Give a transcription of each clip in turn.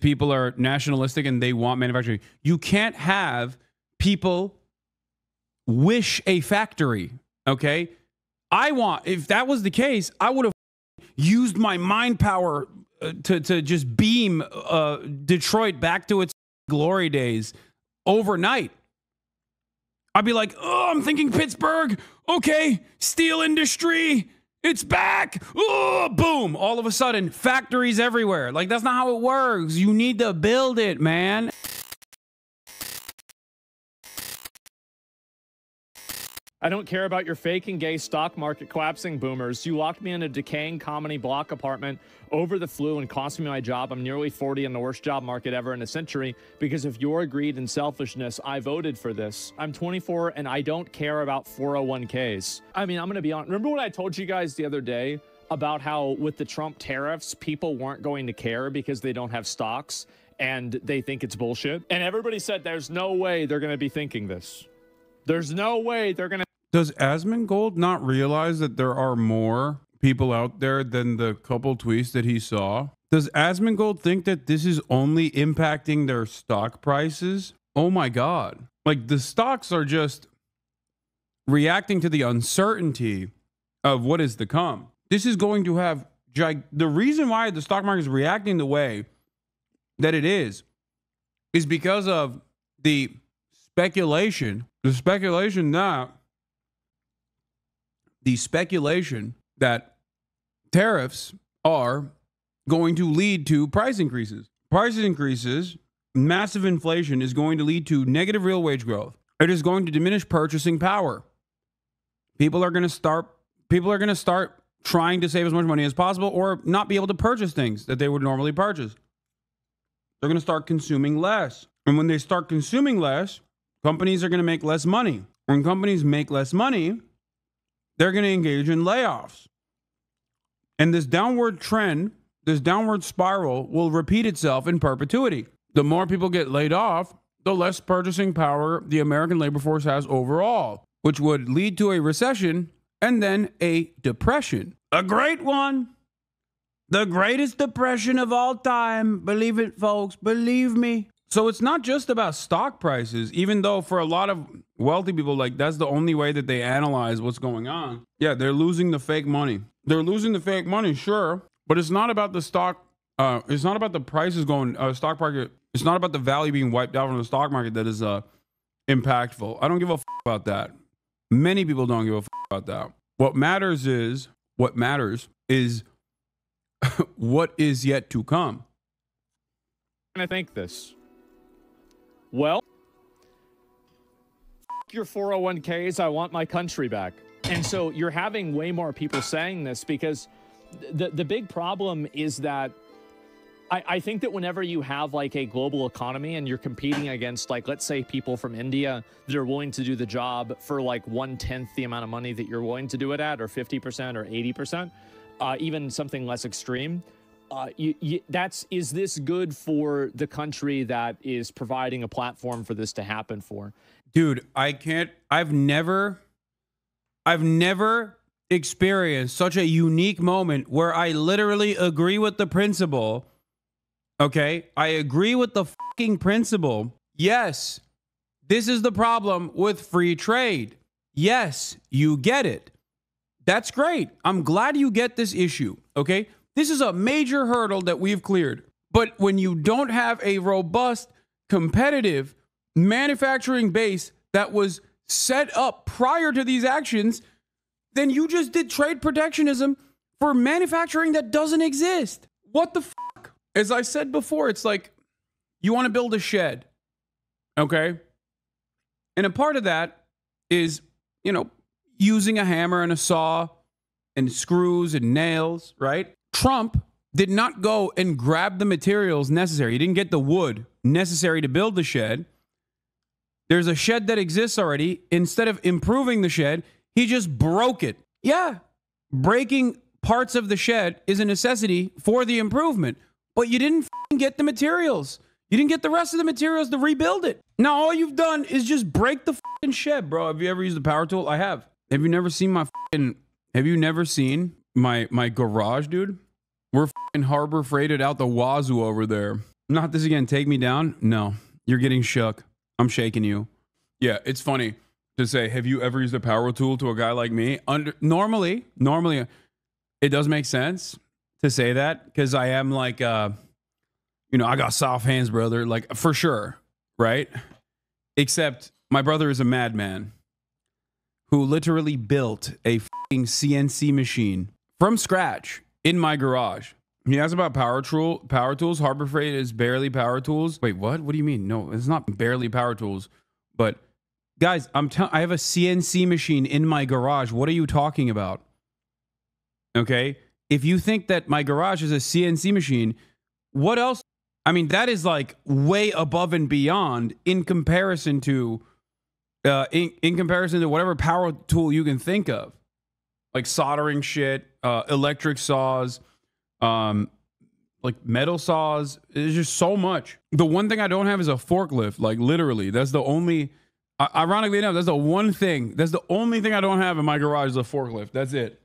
people are nationalistic and they want manufacturing. You can't have people wish a factory, okay? If that was the case, I would have used my mind power to just beam Detroit back to its glory days overnight. I'd be like, oh, I'm thinking Pittsburgh. Okay, steel industry, it's back. Oh, boom. All of a sudden, factories everywhere. Like, that's not how it works. You need to build it, man. I don't care about your fake and gay stock market collapsing, boomers. You locked me in a decaying comedy block apartment over the flu and cost me my job. I'm nearly 40 in the worst job market ever in a century. Because of your greed and selfishness, I voted for this. I'm 24 and I don't care about 401ks. I mean, I'm going to be honest. Remember what I told you guys the other day about how with the Trump tariffs, people weren't going to care because they don't have stocks and they think it's bullshit? And everybody said there's no way they're going to be thinking this. There's no way they're going to. Does Asmongold not realize that there are more people out there than the couple tweets that he saw? Does Asmongold think that this is only impacting their stock prices? Oh my God. Like, the stocks are just reacting to the uncertainty of what is to come. This is going to have the reason why the stock market is reacting the way that it is because of the speculation that tariffs are going to lead to price increases. Price increases, massive inflation is going to lead to negative real wage growth. It is going to diminish purchasing power. People are going to start trying to save as much money as possible or not be able to purchase things that they would normally purchase. They're going to start consuming less. And when they start consuming less, companies are going to make less money. When companies make less money, they're going to engage in layoffs. And this downward trend, this downward spiral will repeat itself in perpetuity. The more people get laid off, the less purchasing power the American labor force has overall, which would lead to a recession and then a depression. A great one. The greatest depression of all time. Believe it, folks. Believe me. So it's not just about stock prices, even though for a lot of wealthy people, like, that's the only way that they analyze what's going on. Yeah, they're losing the fake money. They're losing the fake money, sure, but it's not about the stock. It's not about the prices going, stock market. It's not about the value being wiped out from the stock market that is impactful. I don't give a about that. Many people don't give a about that. What matters is what is yet to come. And I think this. Well, your 401ks, I want my country back. And so you're having way more people saying this because the big problem is that I think that whenever you have like a global economy and you're competing against, like, let's say people from India that are willing to do the job for like 1/10 the amount of money that you're willing to do it at, or 50% or 80%, even something less extreme. Is this good for the country that is providing a platform for this to happen for? Dude, I've never experienced such a unique moment where I literally agree with the principle. Okay, I agree with the fucking principle. Yes, this is the problem with free trade. Yes, you get it. That's great. I'm glad you get this issue. Okay, this is a major hurdle that we've cleared. But when you don't have a robust, competitive manufacturing base that was set up prior to these actions, then you just did trade protectionism for manufacturing that doesn't exist. What the fuck? As I said before, it's like you want to build a shed, okay? And a part of that is, using a hammer and a saw and screws and nails, right? Trump did not go and grab the materials necessary. He didn't get the wood necessary to build the shed. There's a shed that exists already. Instead of improving the shed, he just broke it. Yeah, breaking parts of the shed is a necessity for the improvement, but you didn't get the materials. You didn't get the rest of the materials to rebuild it. Now all you've done is just break the shed, bro. Have you ever used a power tool? I have. Have you never seen my garage, dude? We're Harbor Freighted out the wazoo over there. Not this again. Take me down. No, you're getting shook. I'm shaking you. Yeah, it's funny to say, have you ever used a power tool to a guy like me? Normally, it does make sense to say that because I am like, I got soft hands, brother. Like, for sure, right? Except my brother is a madman who literally built a fucking CNC machine from scratch in my garage. He asked about power tools. Harbor Freight is barely power tools. Wait, what? What do you mean? No, it's not barely power tools. But guys, I have a CNC machine in my garage. What are you talking about? Okay? If you think that my garage is a CNC machine, what else? I mean, that is like way above and beyond in comparison to whatever power tool you can think of. Like soldering shit, electric saws, like metal saws. There's just so much. The one thing I don't have is a forklift. Like literally, that's the only. Ironically enough, that's the one thing. That's the only thing I don't have in my garage is a forklift. That's it.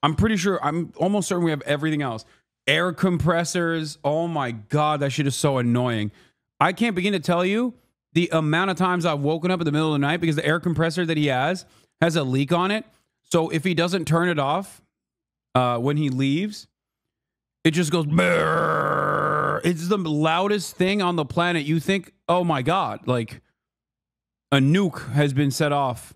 I'm pretty sure. I'm almost certain we have everything else. Air compressors. Oh my god, that shit is so annoying. I can't begin to tell you the amount of times I've woken up in the middle of the night because the air compressor that he has a leak on it. So if he doesn't turn it off when he leaves, it just goes brrr. It's the loudest thing on the planet. You think, oh my god, like a nuke has been set off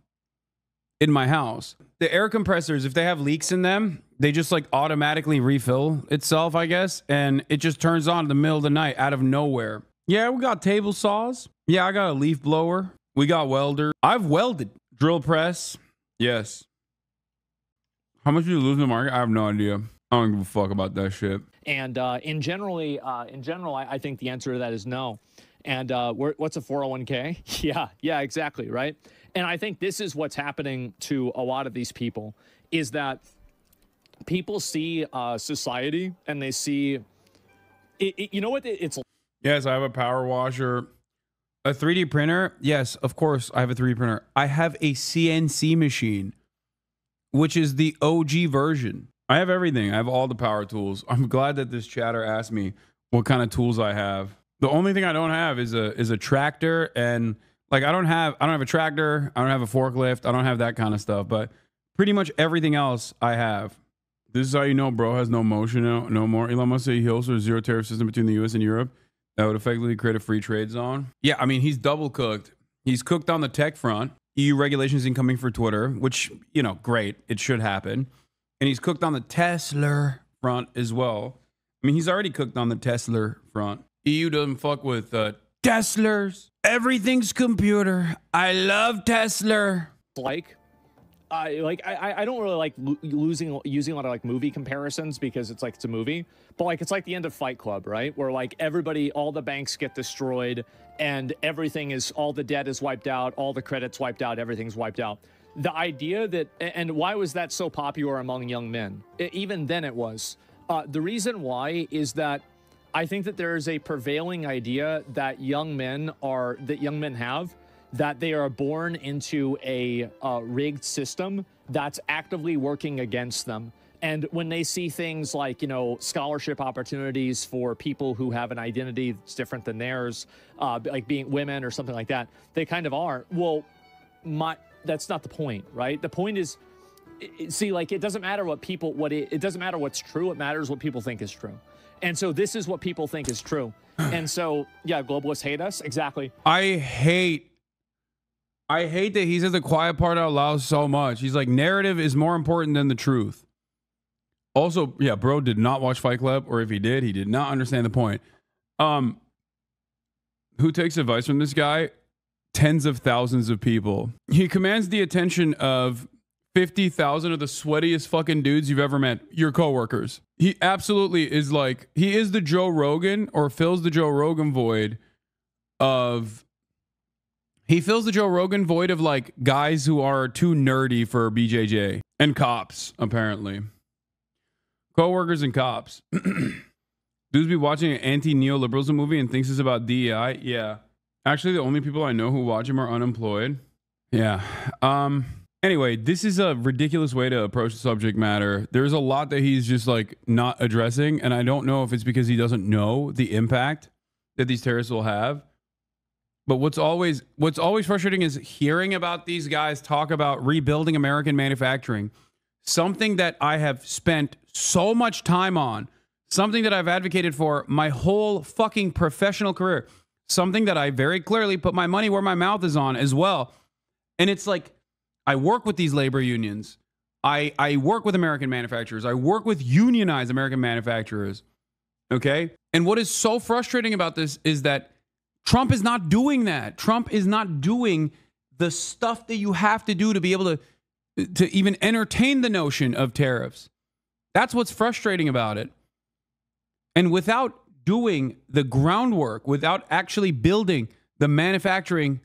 in my house. The air compressors, if they have leaks in them, they just like automatically refill itself, I guess. And it just turns on in the middle of the night out of nowhere. Yeah, we got table saws. Yeah, I got a leaf blower. We got welder. I've welded. Drill press. Yes. How much do you lose in the market? I have no idea. I don't give a fuck about that shit. And in general, I think the answer to that is no. And what's a 401k? Yeah, exactly, right? And I think this is what's happening to a lot of these people, is that people see society and they see, you know what it's. Yes, I have a power washer. A 3D printer? Yes, of course I have a 3D printer. I have a CNC machine, which is the OG version. I have everything. I have all the power tools. I'm glad that this chatter asked me what kind of tools I have. The only thing I don't have is a tractor, and like I don't have a tractor, I don't have a forklift, I don't have that kind of stuff, but pretty much everything else I have. This is how you know bro has no motion no more. Elon Musk said he hopes for a zero tariff system between the US and Europe that would effectively create a free trade zone. Yeah, I mean, he's double cooked. He's cooked on the tech front. EU regulations incoming for Twitter, which, great. It should happen. And he's cooked on the Tesla front as well. I mean, he's already cooked on the Tesla front. EU doesn't fuck with Teslas. Everything's computer. I love Tesla. I don't really like using a lot of like movie comparisons because it's a movie, but like it's like the end of Fight Club, right? Where like all the banks get destroyed and all the debt is wiped out, all the credit's wiped out, everything's wiped out. The idea that, and why was that so popular among young men? Even then it was. The reason why is that I think that there is a prevailing idea that young men have, that they are born into a rigged system that's actively working against them. And when they see things like, scholarship opportunities for people who have an identity that's different than theirs, like being women or something like that, they kind of are. Well, that's not the point, right? The point is, it doesn't matter it doesn't matter what's true. It matters what people think is true. And so this is what people think is true. And so, yeah, globalists hate us. Exactly. I hate that he says the quiet part out loud so much. He's like, narrative is more important than the truth. Also, yeah, bro did not watch Fight Club, or if he did not understand the point. Who takes advice from this guy? Tens of thousands of people. He commands the attention of 50,000 of the sweatiest fucking dudes you've ever met, your coworkers. He absolutely is like, he is the Joe Rogan, or fills the Joe Rogan void of... He fills the Joe Rogan void of like guys who are too nerdy for BJJ and cops, apparently. Co-workers and cops. Dudes be watching an anti-neoliberalism movie and thinks it's about DEI. Yeah. Actually, the only people I know who watch him are unemployed. Yeah. Anyway, this is a ridiculous way to approach the subject matter. There's a lot that he's just like not addressing, and I don't know if it's because he doesn't know the impact that these terrorists will have. But what's always frustrating is hearing about these guys talk about rebuilding American manufacturing, something that I have spent so much time on, something that I've advocated for my whole fucking professional career, something that I very clearly put my money where my mouth is on as well. And it's like, I work with these labor unions. I work with American manufacturers. I work with unionized American manufacturers. Okay? And what is so frustrating about this is that Trump is not doing that. Trump is not doing the stuff that you have to do to be able to even entertain the notion of tariffs. That's what's frustrating about it. And without doing the groundwork, without actually building the manufacturing,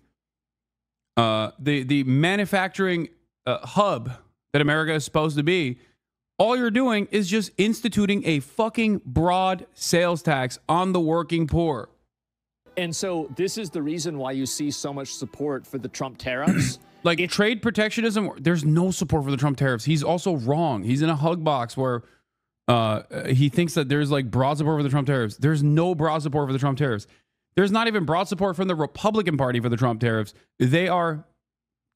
the manufacturing hub that America is supposed to be, all you're doing is just instituting a fucking broad sales tax on the working poor. And so this is the reason why you see so much support for the Trump tariffs. Like trade protectionism, there's no support for the Trump tariffs. He's also wrong. He's in a hug box where he thinks that there's like broad support for the Trump tariffs. There's no broad support for the Trump tariffs. There's not even broad support from the Republican Party for the Trump tariffs. They are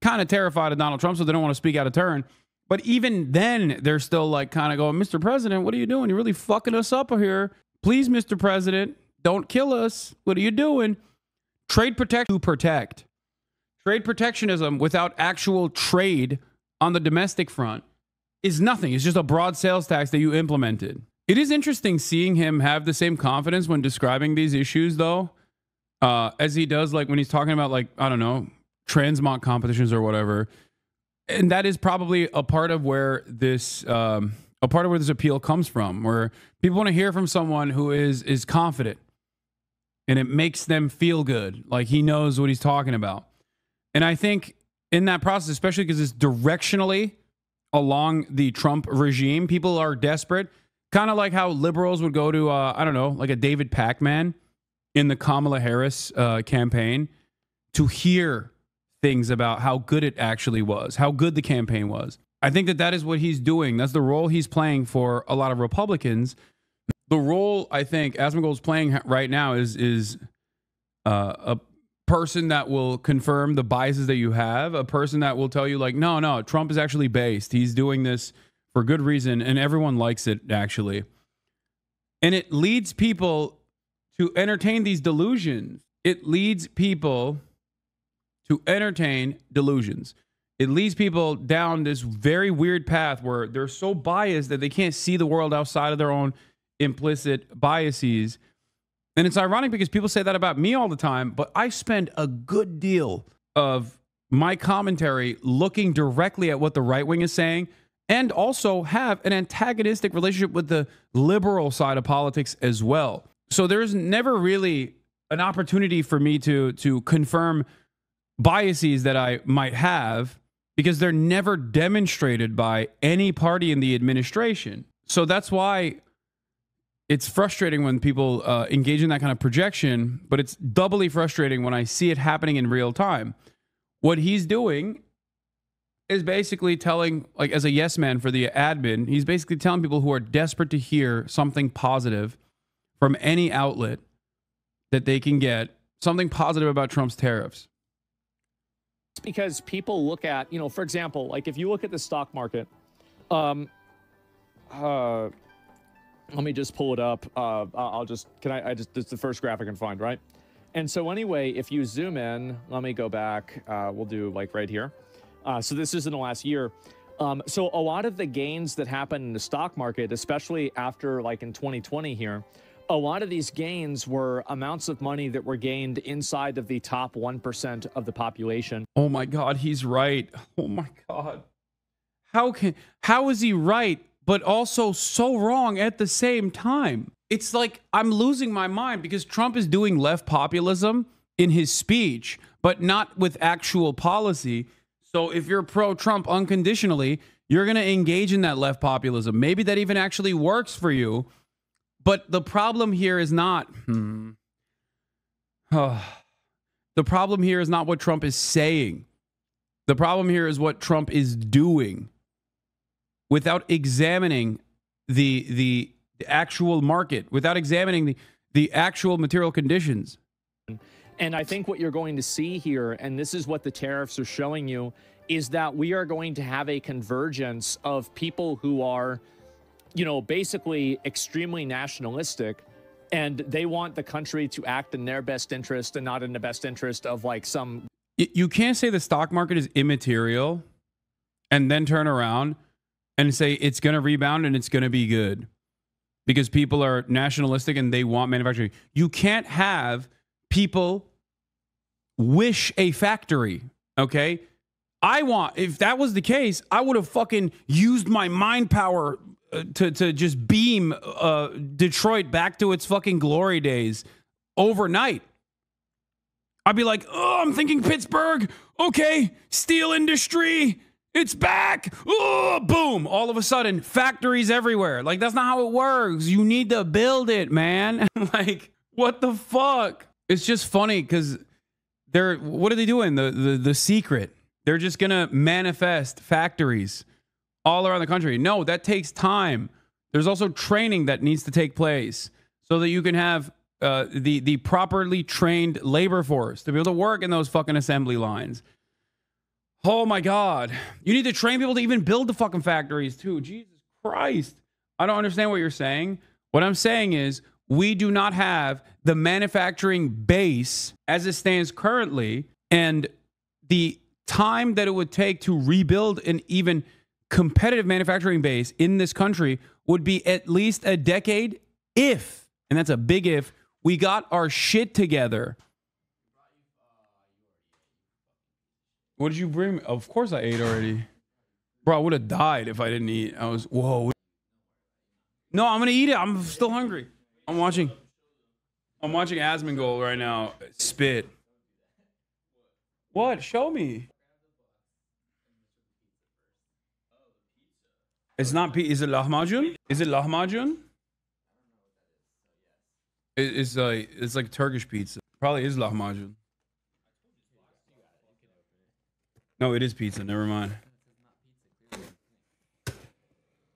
kind of terrified of Donald Trump, so they don't want to speak out of turn. But even then, they're still like kind of going, Mr. President, what are you doing? You're really fucking us up here. Please, Mr. President, don't kill us. What are you doing? Trade protect to protect. Trade protectionism without actual trade on the domestic front is nothing. It's just a broad sales tax that you implemented. It is interesting seeing him have the same confidence when describing these issues, though, as he does like when he's talking about, like, I don't know, transmont competitions or whatever. And that is probably a part of where this appeal comes from, where people want to hear from someone who is confident and it makes them feel good, like he knows what he's talking about. And I think in that process, especially because it's directionally along the Trump regime, people are desperate, kind of like how liberals would go to, I don't know, like a David Pacman in the Kamala Harris campaign to hear things about how good it actually was, how good the campaign was. I think that is what he's doing. That's the role he's playing for a lot of Republicans. The role I think Asmongold's playing right now is a person that will confirm the biases that you have, a person that will tell you like, no, Trump is actually based. He's doing this for good reason, and everyone likes it, actually. And it leads people to entertain these delusions. It leads people to entertain delusions. It leads people down this very weird path where they're so biased that they can't see the world outside of their own implicit biases. And it's ironic because people say that about me all the time, but I spend a good deal of my commentary looking directly at what the right wing is saying, and also have an antagonistic relationship with the liberal side of politics as well. So there's never really an opportunity for me to confirm biases that I might have, because they're never demonstrated by any party in the administration. So that's why it's frustrating when people engage in that kind of projection, but it's doubly frustrating when I see it happening in real time. What he's doing is basically telling, like, as a yes man for the admin, he's basically telling people who are desperate to hear something positive from any outlet that they can get, something positive about Trump's tariffs. Because people look at, for example, like if you look at the stock market, let me just pull it up. It's the first graph I can find, right? And so anyway, if you zoom in, let me go back. We'll do like right here. So this is in the last year. So a lot of the gains that happened in the stock market, especially after like in 2020 here, a lot of these gains were amounts of money that were gained inside of the top 1% of the population. Oh my God, he's right. Oh my God. How is he right, but also so wrong at the same time? It's like I'm losing my mind because Trump is doing left populism in his speech, but not with actual policy. So if you're pro-Trump unconditionally, you're going to engage in that left populism. Maybe that even actually works for you. But the problem here is not... The problem here is not what Trump is saying. The problem here is what Trump is doing without examining the actual market, without examining the actual material conditions. And I think what you're going to see here, and this is what the tariffs are showing you, is that we are going to have a convergence of people who are, you know, basically extremely nationalistic, and they want the country to act in their best interest and not in the best interest of like some. You can't say the stock market is immaterial and then turn around and say it's going to rebound and it's going to be good because people are nationalistic and they want manufacturing. You can't have people wish a factory, okay? If that was the case, I would have fucking used my mind power to just beam Detroit back to its fucking glory days overnight. I'd be like, oh, I'm thinking Pittsburgh. Okay, steel industry, it's back. Oh, boom. All of a sudden, factories everywhere. Like, that's not how it works. You need to build it, man. Like, what the fuck? It's just funny because what are they doing? The secret. They're just going to manifest factories all around the country. No, that takes time. There's also training that needs to take place so that you can have the properly trained labor force to be able to work in those fucking assembly lines. Oh my God. You need to train people to even build the fucking factories too. Jesus Christ. I don't understand what you're saying. What I'm saying is we do not have the manufacturing base as it stands currently, and the time that it would take to rebuild an even competitive manufacturing base in this country would be at least a decade if, and that's a big if, we got our shit together. What did you bring me? Of course I ate already. Bro, I would have died if I didn't eat. Whoa. No, I'm going to eat it. I'm still hungry. I'm watching Asmongold right now. Spit. What? Show me. It's not pizza. Is it lahmacun? Is it lahmacun? It's like Turkish pizza. Probably is lahmacun. No, it is pizza. Never mind.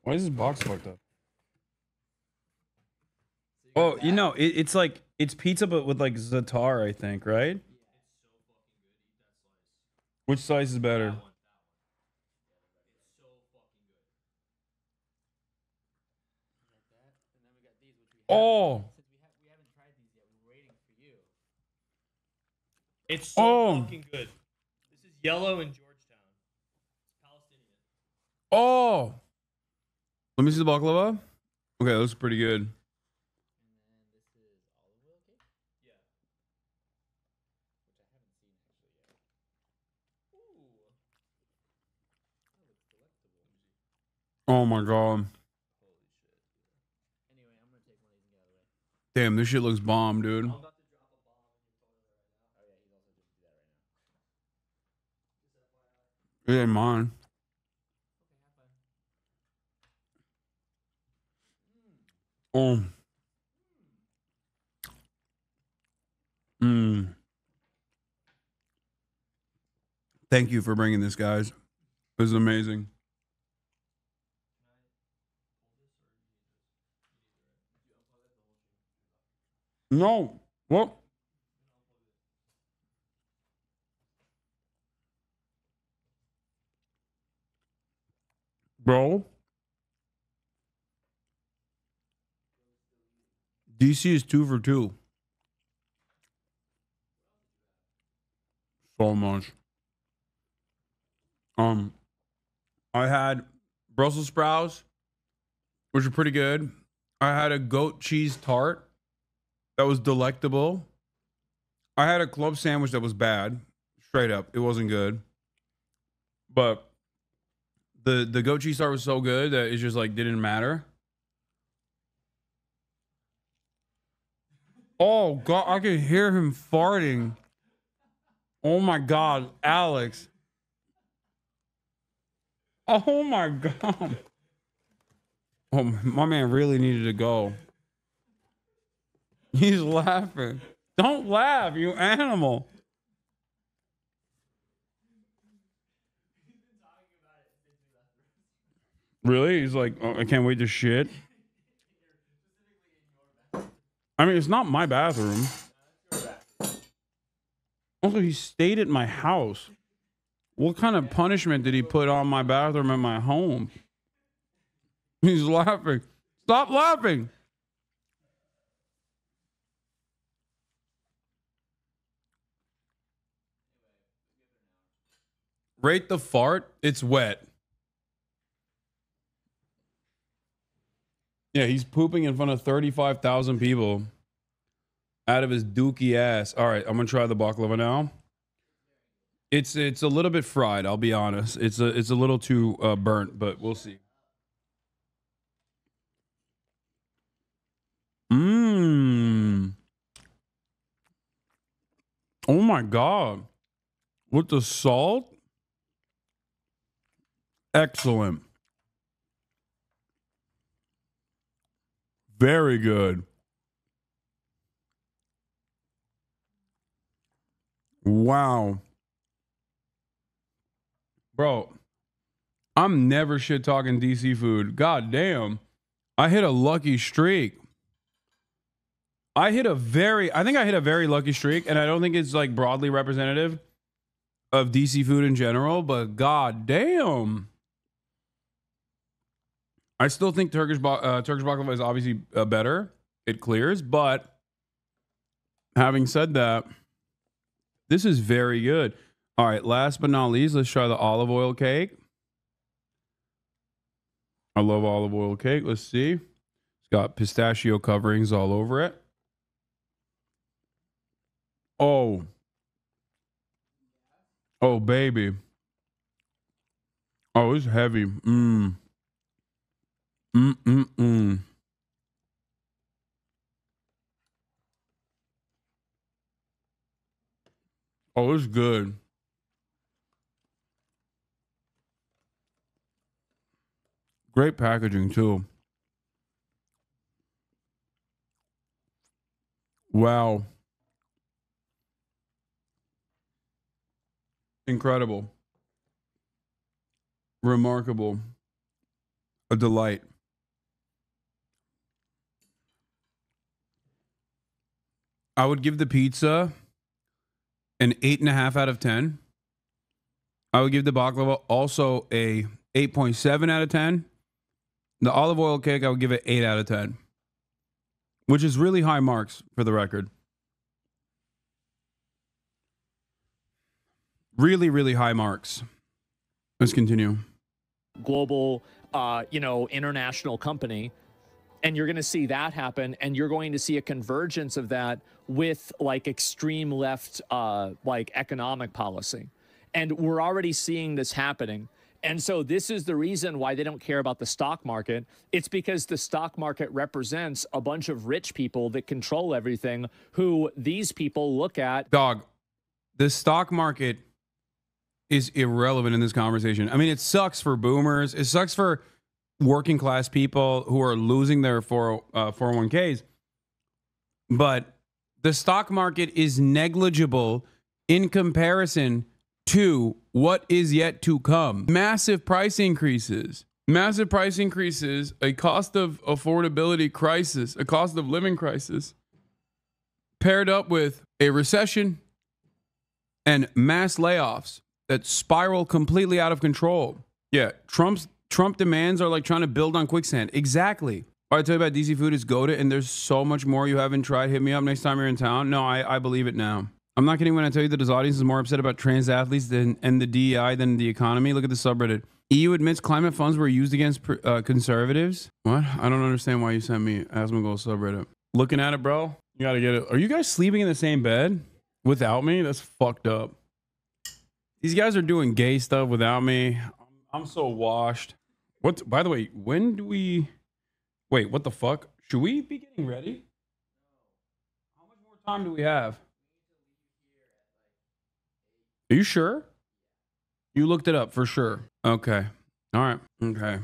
Why is this box fucked up? Oh, you know, it's like, it's pizza, but with like za'atar, I think, right? Which slice is better? Oh. It's so fucking good. This is yellow in Georgetown. It's Palestinian. Oh. Let me see the baklava. Okay, that looks pretty good. Oh my God. Damn, this shit looks bomb, dude. It ain't mine. Oh. Thank you for bringing this, guys. This is amazing. No. What? Bro. DC is 2 for 2. So much. I had Brussels sprouts, which are pretty good. I had a goat cheese tart that was delectable. I had a club sandwich that was bad. Straight up. It wasn't good. But the goat cheese tart was so good that it just like didn't matter. Oh God, I could hear him farting. Oh my God, Alex. Oh my God. Oh, my man really needed to go. He's laughing. Don't laugh, you animal. Really? He's like, oh, I can't wait to shit. I mean, it's not my bathroom. Also, he stayed at my house. What kind of punishment did he put on my bathroom at my home? He's laughing. Stop laughing. Rate the fart. It's wet. Yeah, he's pooping in front of 35,000 people out of his dookie ass. All right, I'm gonna try the baklava now. It's a little bit fried. I'll be honest. It's a little too burnt, but we'll see. Mmm. Oh my god. With the salt? Excellent. Very good. Wow. Bro, I'm never shit talking DC food. God damn. I hit a lucky streak. I think I hit a very lucky streak, and I don't think it's like broadly representative of DC food in general, but god damn. I still think Turkish baklava is obviously better. It clears, but having said that, this is very good. All right, last but not least, let's try the olive oil cake. I love olive oil cake. Let's see. It's got pistachio coverings all over it. Oh. Oh, baby. Oh, it's heavy. Mmm. Mm-mm-mm. Oh, it's good. Great packaging, too. Wow. Incredible. Remarkable. A delight. I would give the pizza an 8.5 out of 10. I would give the baklava also a 8.7 out of 10. The olive oil cake, I would give it 8 out of 10, which is really high marks for the record. Really, really high marks. Let's continue. Global, international company. And you're going to see that happen, and you're going to see a convergence of that with like extreme left, like economic policy. And we're already seeing this happening. And so this is the reason why they don't care about the stock market. It's because the stock market represents a bunch of rich people that control everything, who these people look at. Dog, the stock market is irrelevant in this conversation. I mean, it sucks for boomers. It sucks for working class people who are losing their 401ks. But the stock market is negligible in comparison to what is yet to come. Massive price increases, a cost of affordability crisis, a cost of living crisis, paired up with a recession and mass layoffs that spiral completely out of control. Yeah, Trump demands are like trying to build on quicksand. Exactly. All I tell you about DC food is go to, and there's so much more you haven't tried. Hit me up next time you're in town. No, I believe it now. I'm not kidding when I tell you that his audience is more upset about trans athletes and the DEI than the economy. Look at the subreddit. EU admits climate funds were used against conservatives. What? I don't understand why you sent me Asmongold subreddit. Looking at it, bro. You gotta get it. Are you guys sleeping in the same bed without me? That's fucked up. These guys are doing gay stuff without me. I'm so washed. What? By the way, when do we... Wait, what the fuck? Should we be getting ready? How much more time do we have? Are you sure? You looked it up for sure. Okay. All right. Okay.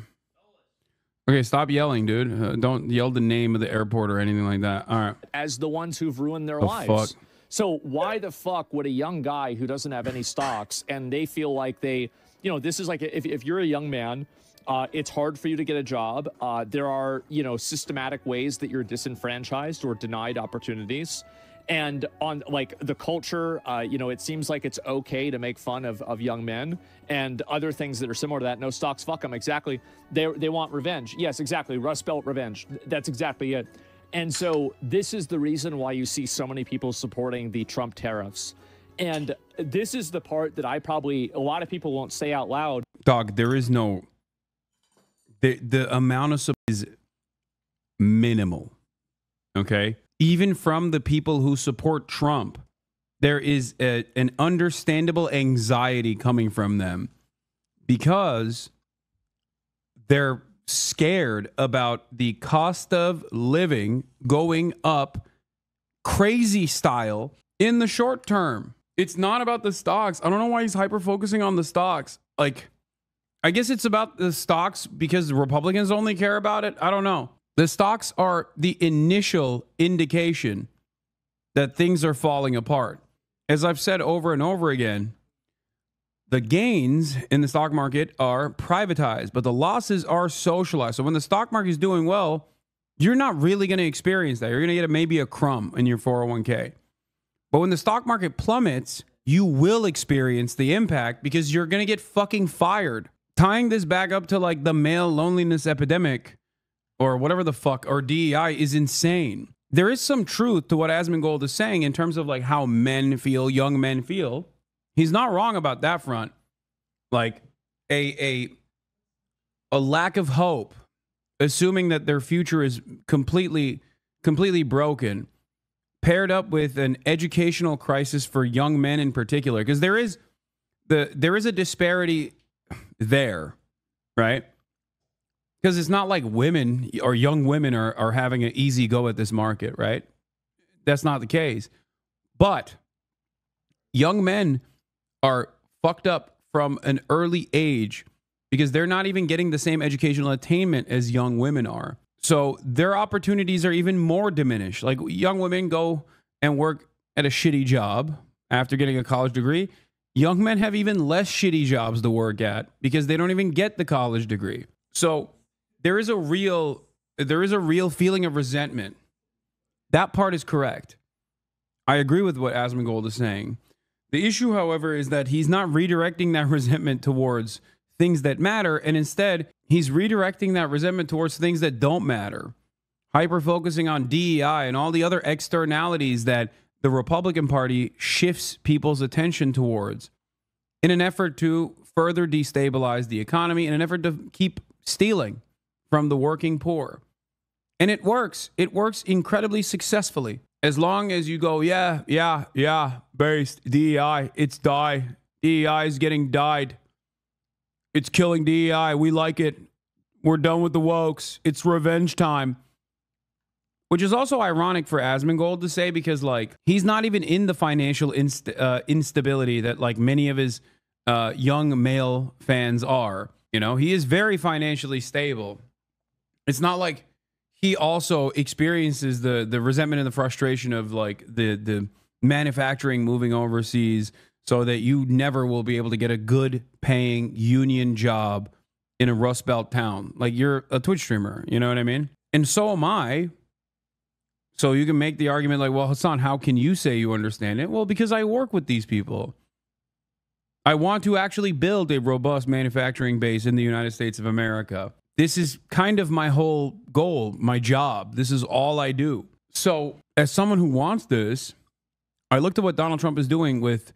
Okay, stop yelling, dude. Don't yell the name of the airport or anything like that. All right. As the ones who've ruined their lives. Fuck? So why the fuck would a young guy who doesn't have any stocks, and they feel like they, this is like if you're a young man It's hard for you to get a job. There are, systematic ways that you're disenfranchised or denied opportunities. And on like the culture, it seems like it's okay to make fun of young men and other things that are similar to that. No stocks, fuck them. Exactly. They want revenge. Yes, exactly. Rust Belt revenge. That's exactly it. And so this is the reason why you see so many people supporting the Trump tariffs. And this is the part that a lot of people won't say out loud. Dog, there is no, the amount of support is minimal. Okay? Even from the people who support Trump, there is an understandable anxiety coming from them because they're scared about the cost of living going up crazy style in the short term. It's not about the stocks. I don't know why he's hyper focusing on the stocks. Like, I guess it's about the stocks because the Republicans only care about it. I don't know. The stocks are the initial indication that things are falling apart. As I've said over and over again, the gains in the stock market are privatized, but the losses are socialized. So when the stock market is doing well, you're not really going to experience that. You're going to get maybe a crumb in your 401k. But when the stock market plummets, you will experience the impact because you're going to get fucking fired. Tying this back up to like the male loneliness epidemic or whatever the fuck, or DEI is insane. There is some truth to what Asmongold is saying in terms of like how men feel, young men feel. He's not wrong about that front. Like a lack of hope, assuming that their future is completely broken, paired up with an educational crisis for young men in particular, because there is a disparity there, right? Because it's not like women or young women are having an easy go at this market, right? That's not the case. But young men are fucked up from an early age because they're not even getting the same educational attainment as young women are. So their opportunities are even more diminished. Like young women go and work at a shitty job after getting a college degree. Young men have even less shitty jobs to work at because they don't even get the college degree. So there is a real feeling of resentment. That part is correct. I agree with what Asmongold is saying. The issue, however, is that he's not redirecting that resentment towards things that matter, and instead, he's redirecting that resentment towards things that don't matter. Hyper-focusing on DEI and all the other externalities that the Republican Party shifts people's attention towards in an effort to further destabilize the economy, in an effort to keep stealing from the working poor. And it works. It works incredibly successfully. As long as you go, yeah, based, DEI, it's die. DEI is getting died. It's killing DEI. We like it. We're done with the wokes. It's revenge time. Which is also ironic for Asmongold to say because, like, he's not even in the financial instability that, like, many of his young male fans are. You know, he is very financially stable. It's not like he also experiences the resentment and the frustration of like the manufacturing moving overseas so that you never will be able to get a good paying union job in a Rust Belt town. Like you're a Twitch streamer, you know what I mean? And so am I. So you can make the argument like, well, Hasan, how can you say you understand it? Well, because I work with these people. I want to actually build a robust manufacturing base in the United States of America. This is kind of my whole goal, my job. This is all I do. So as someone who wants this, I looked at what Donald Trump is doing with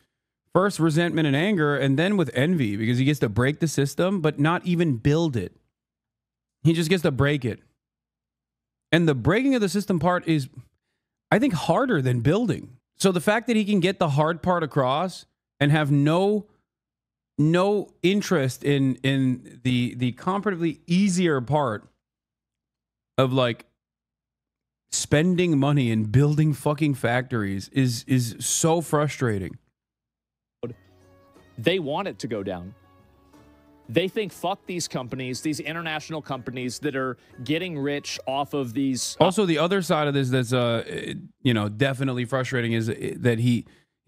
first resentment and anger and then with envy because he gets to break the system, but not even build it. He just gets to break it. And the breaking of the system part is, I think, harder than building. So the fact that he can get the hard part across and have no interest in the comparatively easier part of like spending money and building fucking factories is so frustrating. They want it to go down. They think, fuck these companies, these international companies that are getting rich off of these. Also, the other side of this that's definitely frustrating is that he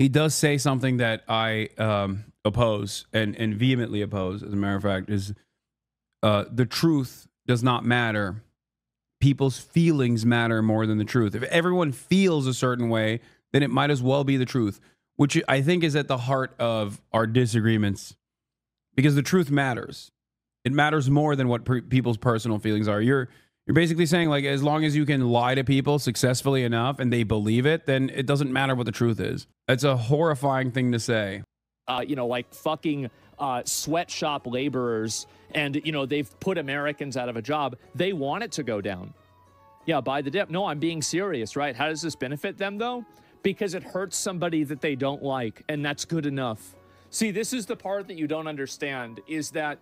does say something that I oppose and vehemently oppose, as a matter of fact, is the truth does not matter. People's feelings matter more than the truth. If everyone feels a certain way, then it might as well be the truth, which I think is at the heart of our disagreements, because the truth matters. It matters more than what people's personal feelings are. You're basically saying, like, as long as you can lie to people successfully enough and they believe it, then it doesn't matter what the truth is. It's a horrifying thing to say. Like fucking sweatshop laborers, and, they've put Americans out of a job. They want it to go down. Yeah, buy the dip. No, I'm being serious, right? How does this benefit them, though? Because it hurts somebody that they don't like, and that's good enough. See, this is the part that you don't understand, is that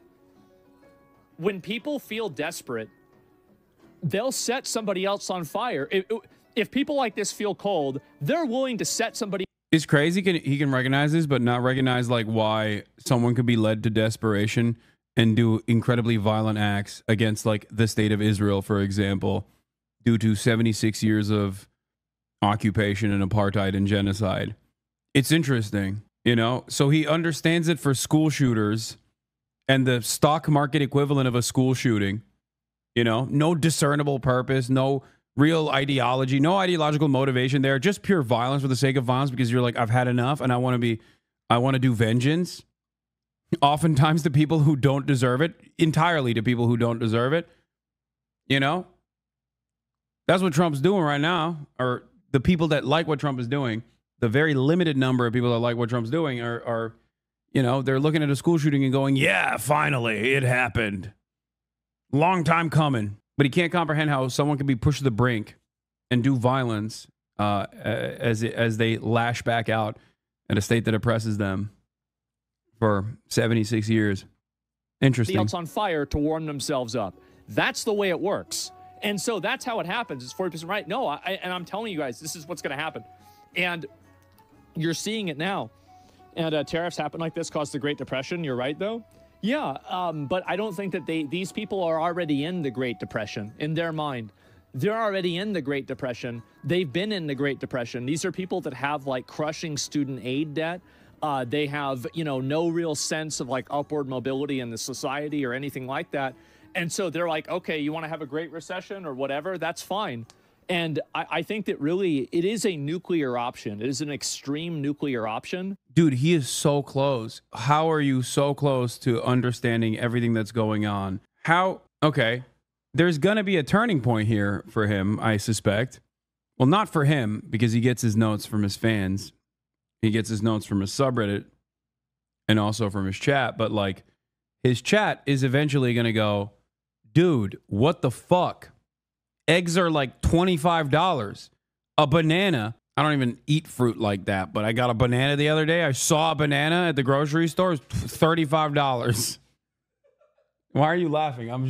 when people feel desperate, they'll set somebody else on fire. If people like this feel cold, they're willing to set somebody. It's crazy. He can recognize this, but not recognize like why someone could be led to desperation and do incredibly violent acts against like the state of Israel, for example, due to 76 years of occupation and apartheid and genocide. It's interesting, So he understands it for school shooters and the stock market equivalent of a school shooting. No discernible purpose, no real ideology, no ideological motivation there, just pure violence for the sake of violence, because you're like, I've had enough and I want to do vengeance. Oftentimes to people who don't deserve it, entirely to people who don't deserve it. That's what Trump's doing right now, or the people that like what Trump is doing, the very limited number of people that like what Trump's doing are they're looking at a school shooting and going, yeah, finally, it happened. Long time coming. But he can't comprehend how someone can be pushed to the brink and do violence as they lash back out at a state that oppresses them for 76 years. Interesting. Else on fire to warm themselves up. That's the way it works. And so that's how it happens. It's 40% right. No, and I'm telling you guys, this is what's going to happen. And you're seeing it now. And tariffs happen like this caused the Great Depression. You're right, though. Yeah, but I don't think that these people are already in the Great Depression in their mind. They're already in the Great Depression. They've been in the Great Depression. These are people that have like crushing student aid debt. They have, no real sense of like upward mobility in the society or anything like that. And so they're like, okay, you want to have a great recession or whatever? That's fine. And I think that really it is a nuclear option. It is an extreme nuclear option. Dude, he is so close. How are you so close to understanding everything that's going on? Okay, there's going to be a turning point here for him, I suspect. Well, not for him, because he gets his notes from his fans. He gets his notes from his subreddit and also from his chat. But like, his chat is eventually going to go, dude, what the fuck? Eggs are like $25. A banana. I don't even eat fruit like that, but I got a banana the other day. I saw a banana at the grocery store. It was $35. Why are you laughing? I'm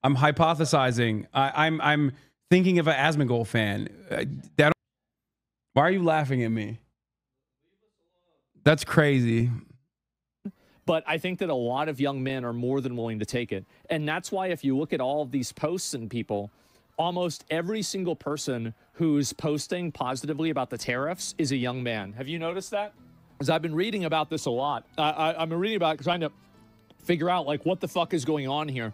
hypothesizing. I'm thinking of an Asmongold fan. Why are you laughing at me? That's crazy. But I think that a lot of young men are more than willing to take it. And that's why if you look at all of these posts and people, almost every single person who's posting positively about the tariffs is a young man. Have you noticed that? Because I've been reading about this a lot. I've been reading about it, trying to figure out, like, what the fuck is going on here.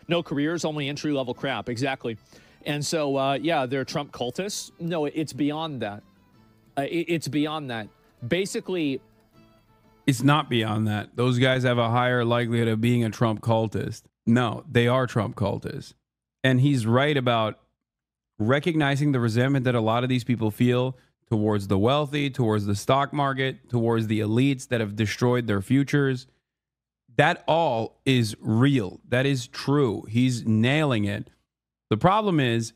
No careers, only entry-level crap. Exactly. And so, yeah, they're Trump cultists. No, it's beyond that. It's beyond that. Basically, it's not beyond that. Those guys have a higher likelihood of being a Trump cultist. No, they are Trump cultists. And he's right about recognizing the resentment that a lot of these people feel towards the wealthy, towards the stock market, towards the elites that have destroyed their futures. That all is real. That is true. He's nailing it. The problem is,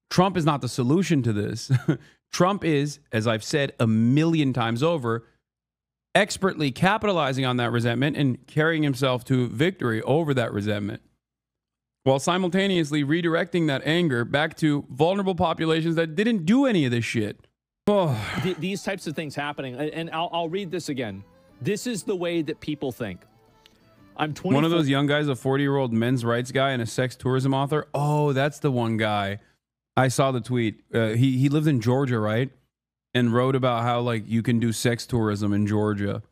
Trump is not the solution to this. Trump is, as I've said a million times over, expertly capitalizing on that resentment and carrying himself to victory over that resentment, while simultaneously redirecting that anger back to vulnerable populations that didn't do any of this shit. Oh. These types of things happening, and I'll read this again. This is the way that people think. I'm 24. One of those young guys, a 40-year-old men's rights guy and a sex tourism author. Oh, that's the one guy. I saw the tweet. He lived in Georgia, right? And wrote about how, like, you can do sex tourism in Georgia.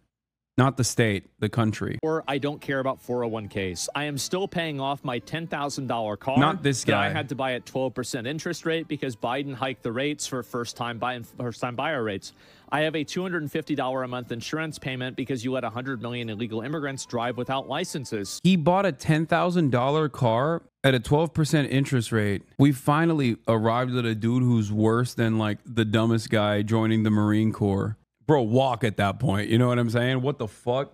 Not the state, the country. Or I don't care about 401ks. I am still paying off my $10,000 car. Not this guy. That I had to buy at 12% interest rate because Biden hiked the rates for first-time buyer rates. I have a $250 a month insurance payment because you let 100 million illegal immigrants drive without licenses. He bought a $10,000 car at a 12% interest rate. We finally arrived at a dude who's worse than like the dumbest guy joining the Marine Corps. Bro, walk at that point. You know what I'm saying? What the fuck?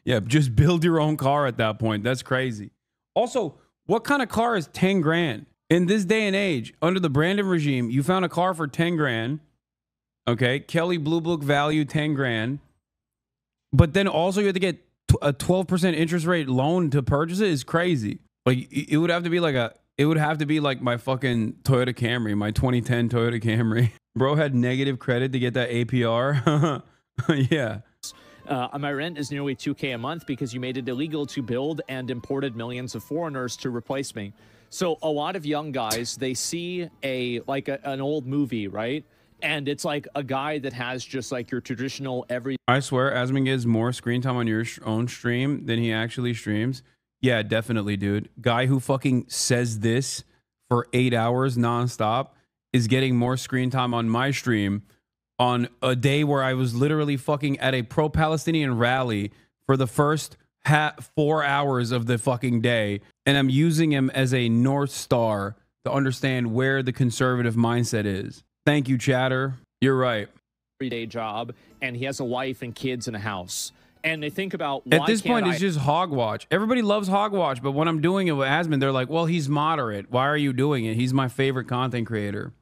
Yeah, just build your own car at that point. That's crazy. Also, what kind of car is 10 grand? In this day and age, under the Brandon regime, you found a car for 10 grand. Okay, Kelly Blue Book value 10 grand. But then also you have to get a 12% interest rate loan to purchase it is crazy. Like it would have to be like my fucking Toyota Camry, my 2010 Toyota Camry. Bro had negative credit to get that APR. Yeah. My rent is nearly $2,000 a month because you made it illegal to build and imported millions of foreigners to replace me. So a lot of young guys, they see an old movie, right? And it's like a guy that has just like your traditional I swear, Asmon gets more screen time on your own stream than he actually streams. Yeah, definitely, dude. Guy who fucking says this for 8 hours nonstop is getting more screen time on my stream on a day where I was literally fucking at a pro-Palestinian rally for the first 4 hours of the fucking day. And I'm using him as a North Star to understand where the conservative mindset is. Thank you, chatter. You're right. Everyday job, and he has a wife and kids and a house. And they think about why at this point, it's just hogwatch. Everybody loves hogwatch, but when I'm doing it with Asmon, they're like, well, he's moderate. Why are you doing it? He's my favorite content creator.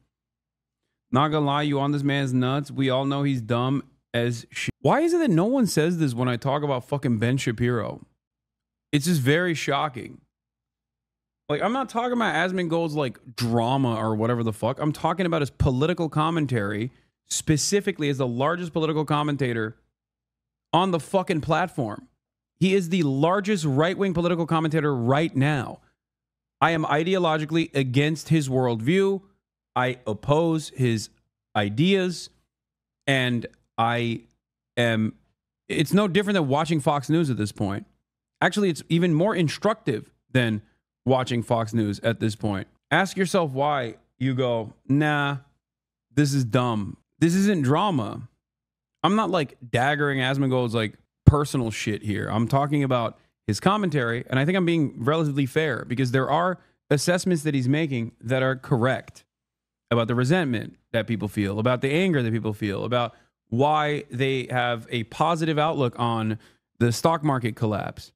Not gonna lie, you on this man's nuts. We all know he's dumb as shit. Why is it that no one says this when I talk about fucking Ben Shapiro? It's just very shocking. Like, I'm not talking about Asmongold's like drama or whatever the fuck. I'm talking about his political commentary, specifically as the largest political commentator on the fucking platform. He is the largest right-wing political commentator right now. I am ideologically against his worldview. I oppose his ideas. And it's no different than watching Fox News at this point. Actually, it's even more instructive than watching Fox News at this point. Ask yourself why you go, nah, this is dumb. This isn't drama. I'm not like daggering Asmongold's like personal shit here. I'm talking about his commentary, and I think I'm being relatively fair because there are assessments that he's making that are correct about the resentment that people feel, about the anger that people feel, about why they have a positive outlook on the stock market collapse.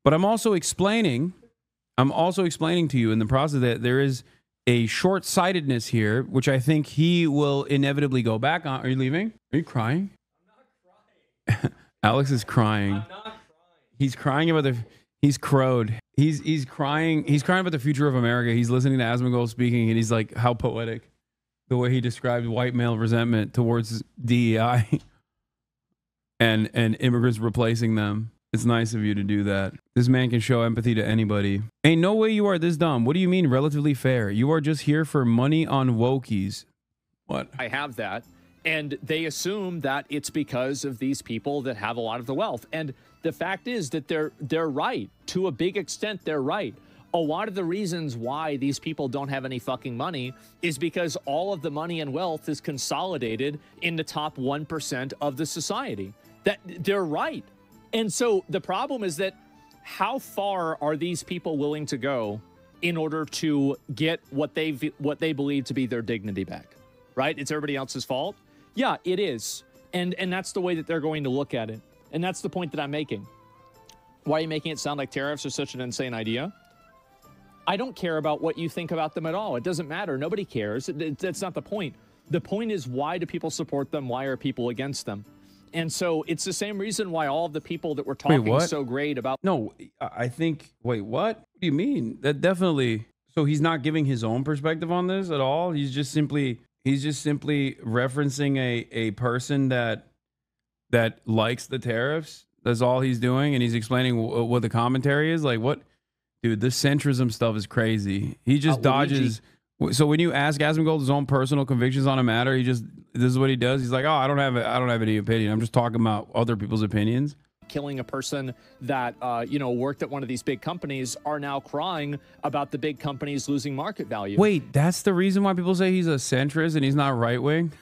But I'm also explaining to you in the process that there is a short-sightedness here, which I think he will inevitably go back on. Are you leaving? Are you crying? I'm not crying. Alex is crying. I'm not crying. He's crying about he's crowed. He's crying. He's crying about the future of America. He's listening to Asmongold speaking, and he's like, how poetic. The way he described white male resentment towards DEI and immigrants replacing them. It's nice of you to do that. This man can show empathy to anybody. Ain't no way you are this dumb. What do you mean relatively fair? You are just here for money on wokies. What? I have that. And they assume that it's because of these people that have a lot of the wealth. And the fact is that they're right. To a big extent, they're right. A lot of the reasons why these people don't have any fucking money is because all of the money and wealth is consolidated in the top 1% of the society. That they're right. And so the problem is that how far are these people willing to go in order to get what they believe to be their dignity back? Right? It's everybody else's fault. Yeah, it is. And that's the way that they're going to look at it. And that's the point that I'm making. Why are you making it sound like tariffs are such an insane idea? I don't care about what you think about them at all. It doesn't matter. Nobody cares. That's not the point. The point is, why do people support them? Why are people against them? And so it's the same reason why all of the people that were talking so great about... No, I think... Wait, what? What do you mean? That definitely... So he's not giving his own perspective on this at all? He's just simply referencing a person that likes the tariffs? That's all he's doing? And he's explaining what the commentary is? Like, what... Dude, this centrism stuff is crazy. He just dodges. So when you ask Asmongold his own personal convictions on a matter, this is what he does. He's like, oh, I don't have any opinion. I'm just talking about other people's opinions. killing a person that, you know, worked at one of these big companies are now crying about the big companies losing market value. Wait, that's the reason why people say he's a centrist and he's not right wing?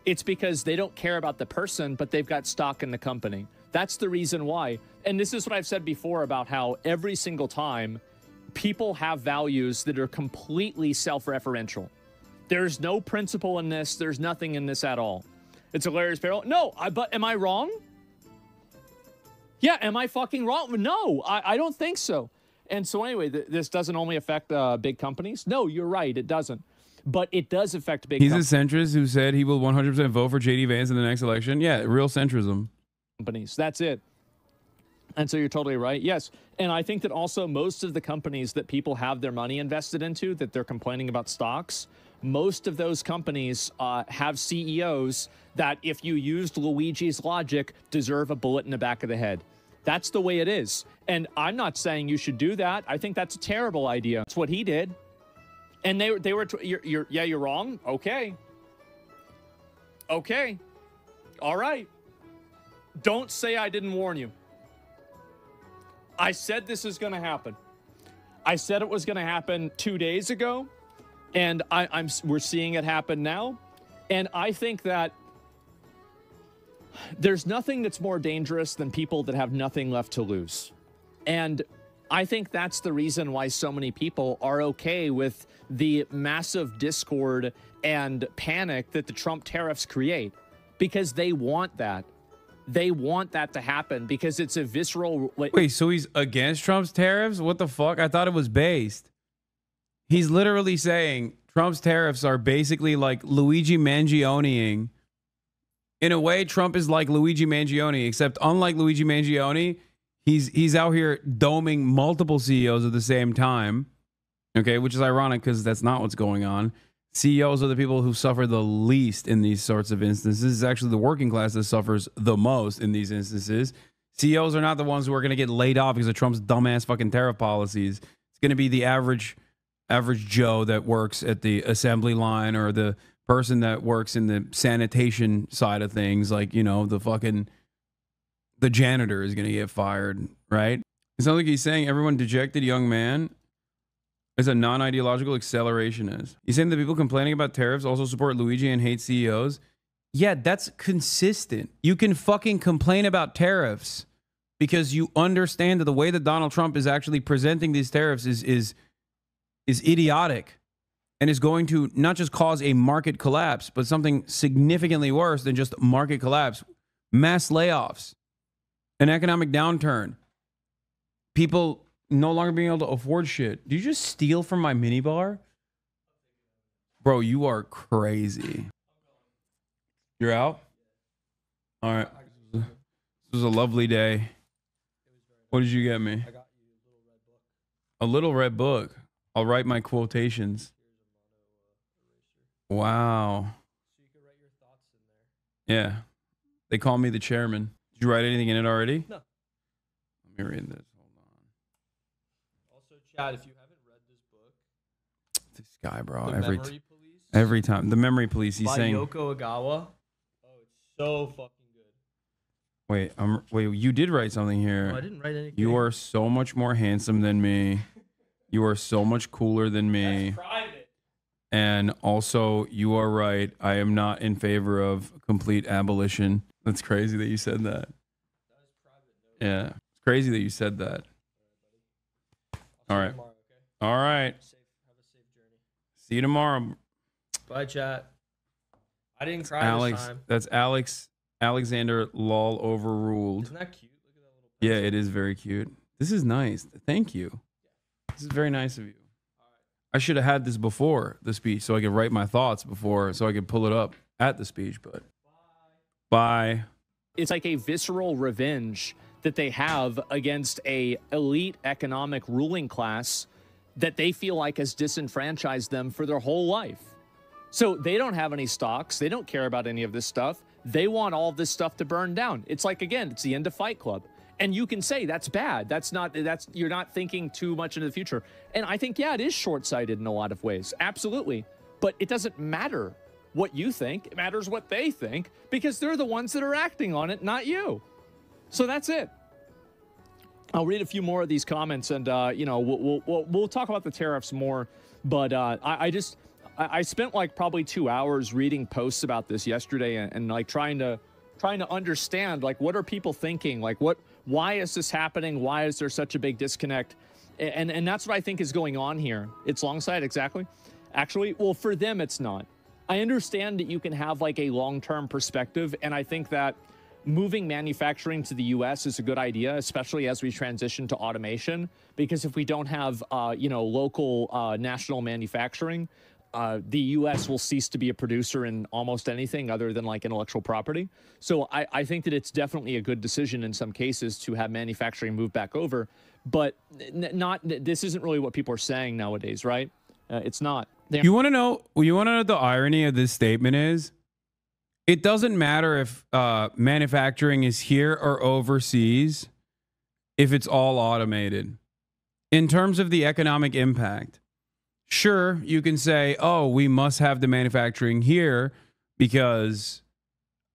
It's because they don't care about the person, but they've got stock in the company. That's the reason why. And this is what I've said before about how every single time people have values that are completely self-referential. There's no principle in this. There's nothing in this at all. It's hilarious, Peril. No, but am I wrong? Yeah, am I fucking wrong? No, I don't think so. And so anyway, this doesn't only affect big companies. No, you're right, it doesn't. But it does affect big companies. He's a centrist who said he will 100% vote for J.D. Vance in the next election. Yeah, real centrism. Companies, that's it. And so you're totally right. Yes. And I think that also most of the companies that people have their money invested into, that they're complaining about stocks, most of those companies have CEOs that, if you used Luigi's logic, deserve a bullet in the back of the head. That's the way it is. And I'm not saying you should do that. I think that's a terrible idea. That's what he did. And they were, you're wrong. Okay. Okay. All right. Don't say I didn't warn you. I said this is going to happen. I said it was going to happen 2 days ago, and we're seeing it happen now. And I think that there's nothing that's more dangerous than people that have nothing left to lose. And I think that's the reason why so many people are okay with the massive discord and panic that the Trump tariffs create, because they want that. They want that to happen because it's a visceral... Wait, so he's against Trump's tariffs? What the fuck? I thought it was based. He's literally saying Trump's tariffs are basically like Luigi Mangione-ing. In a way, Trump is like Luigi Mangione, except unlike Luigi Mangione, he's out here doming multiple CEOs at the same time. Okay, which is ironic because that's not what's going on. CEOs are the people who suffer the least in these sorts of instances. It's actually the working class that suffers the most in these instances. CEOs are not the ones who are going to get laid off because of Trump's dumbass fucking tariff policies. It's going to be the average Joe that works at the assembly line, or the person that works in the sanitation side of things. Like, you know, the janitor is going to get fired, right? It's not like he's saying everyone dejected young man is a non-ideological accelerationist. He's saying that people complaining about tariffs also support Luigi and hate CEOs. Yeah, that's consistent. You can fucking complain about tariffs because you understand that the way that Donald Trump is actually presenting these tariffs is idiotic and is going to not just cause a market collapse, but something significantly worse than just market collapse. Mass layoffs, an economic downturn, people no longer being able to afford shit. Did you just steal from my minibar? Bro, you are crazy. You're out? All right. This was a lovely day. What did you get me? I got you a little red book. A little red book. I'll write my quotations. Wow. So you can write your thoughts in there. Yeah. They call me the chairman. Did you write anything in it already? No. Let me read this. Also, Chad, if you haven't read this book, This guy, bro. The Every Memory Police, every time. The Memory Police. He's by saying... Yoko Ogawa. Oh, it's so fucking good. Wait, you did write something here. No, I didn't write anything. You are so much more handsome than me. You are so much cooler than me. That's private. And also, you are right. I am not in favor of complete abolition. That's crazy that you said that. That is private. Yeah. It's crazy that you said that. All right. Tomorrow, okay? All right. Have a safe journey. See you tomorrow. Bye, chat. I didn't cry Alex. this time. That's Alex. Alexander Lol overruled. Isn't that cute? Look at that little Yeah, pencil. it is very cute. This is nice. Thank you. This is very nice of you. I should have had this before the speech so I could write my thoughts before, so I could pull it up at the speech, but bye. It's like a visceral revenge that they have against a elite economic ruling class that they feel like has disenfranchised them for their whole life. So they don't have any stocks. They don't care about any of this stuff. They want all of this stuff to burn down. It's like, again, it's the end of Fight Club. And you can say that's bad. You're not thinking too much into the future. And I think, yeah, it is short-sighted in a lot of ways. Absolutely. But it doesn't matter what you think. It matters what they think, because they're the ones that are acting on it, not you. So that's it. I'll read a few more of these comments, and you know, we'll talk about the tariffs more. But I spent like probably 2 hours reading posts about this yesterday, and like trying to understand, like, what are people thinking? Like, why is this happening? Why is there such a big disconnect? And that's what I think is going on here. It's long side, exactly. Actually, well, for them, it's not. I understand that you can have like a long-term perspective, and I think that moving manufacturing to the U.S. is a good idea, especially as we transition to automation, because if we don't have, you know, local national manufacturing, the U.S. will cease to be a producer in almost anything other than like intellectual property. So I think that it's definitely a good decision in some cases to have manufacturing move back over, but this isn't really what people are saying nowadays, right? It's not. You want to know what the irony of this statement is? It doesn't matter if manufacturing is here or overseas, if it's all automated. In terms of the economic impact, sure, you can say, oh, we must have the manufacturing here because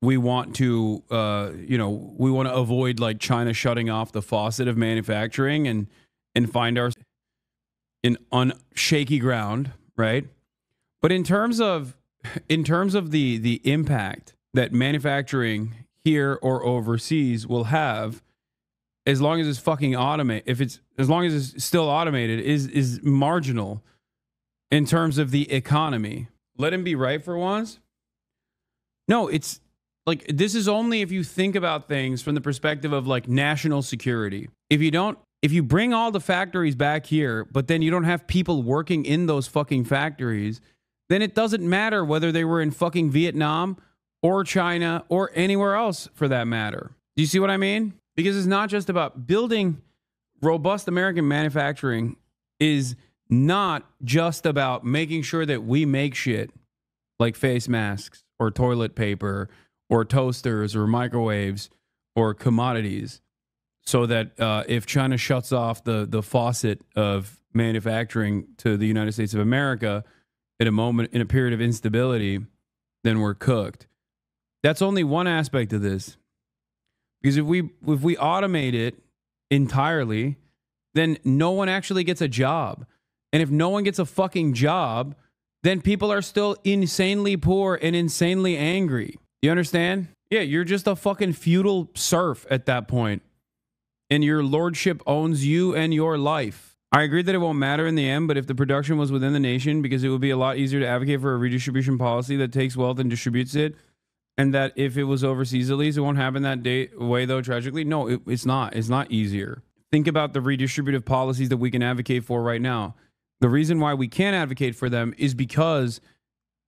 we want to, we want to avoid like China shutting off the faucet of manufacturing and find ourselves in shaky ground, right? But in terms of the impact that manufacturing here or overseas will have, as long as it's fucking automated, as long as it's still automated, is marginal in terms of the economy. Let him be right for once. No, it's like, this is only if you think about things from the perspective of like national security. If you bring all the factories back here, but then you don't have people working in those fucking factories, then it doesn't matter whether they were in fucking Vietnam or China or anywhere else for that matter. Do you see what I mean? Because it's not just about building robust American manufacturing, is not just about making sure that we make shit like face masks or toilet paper or toasters or microwaves or commodities, so that if China shuts off the faucet of manufacturing to the United States of America in a period of instability, then we're cooked. That's only one aspect of this. Because if we automate it entirely, then no one actually gets a job. And if no one gets a fucking job, then people are still insanely poor and insanely angry. You understand? Yeah, you're just a fucking feudal serf at that point. And your lordship owns you and your life. I agree that it won't matter in the end, but if the production was within the nation, because it would be a lot easier to advocate for a redistribution policy that takes wealth and distributes it, and that if it was overseas at least, it won't happen that way, though, tragically. No, it's not. It's not easier. Think about the redistributive policies that we can advocate for right now. The reason why we can't advocate for them is because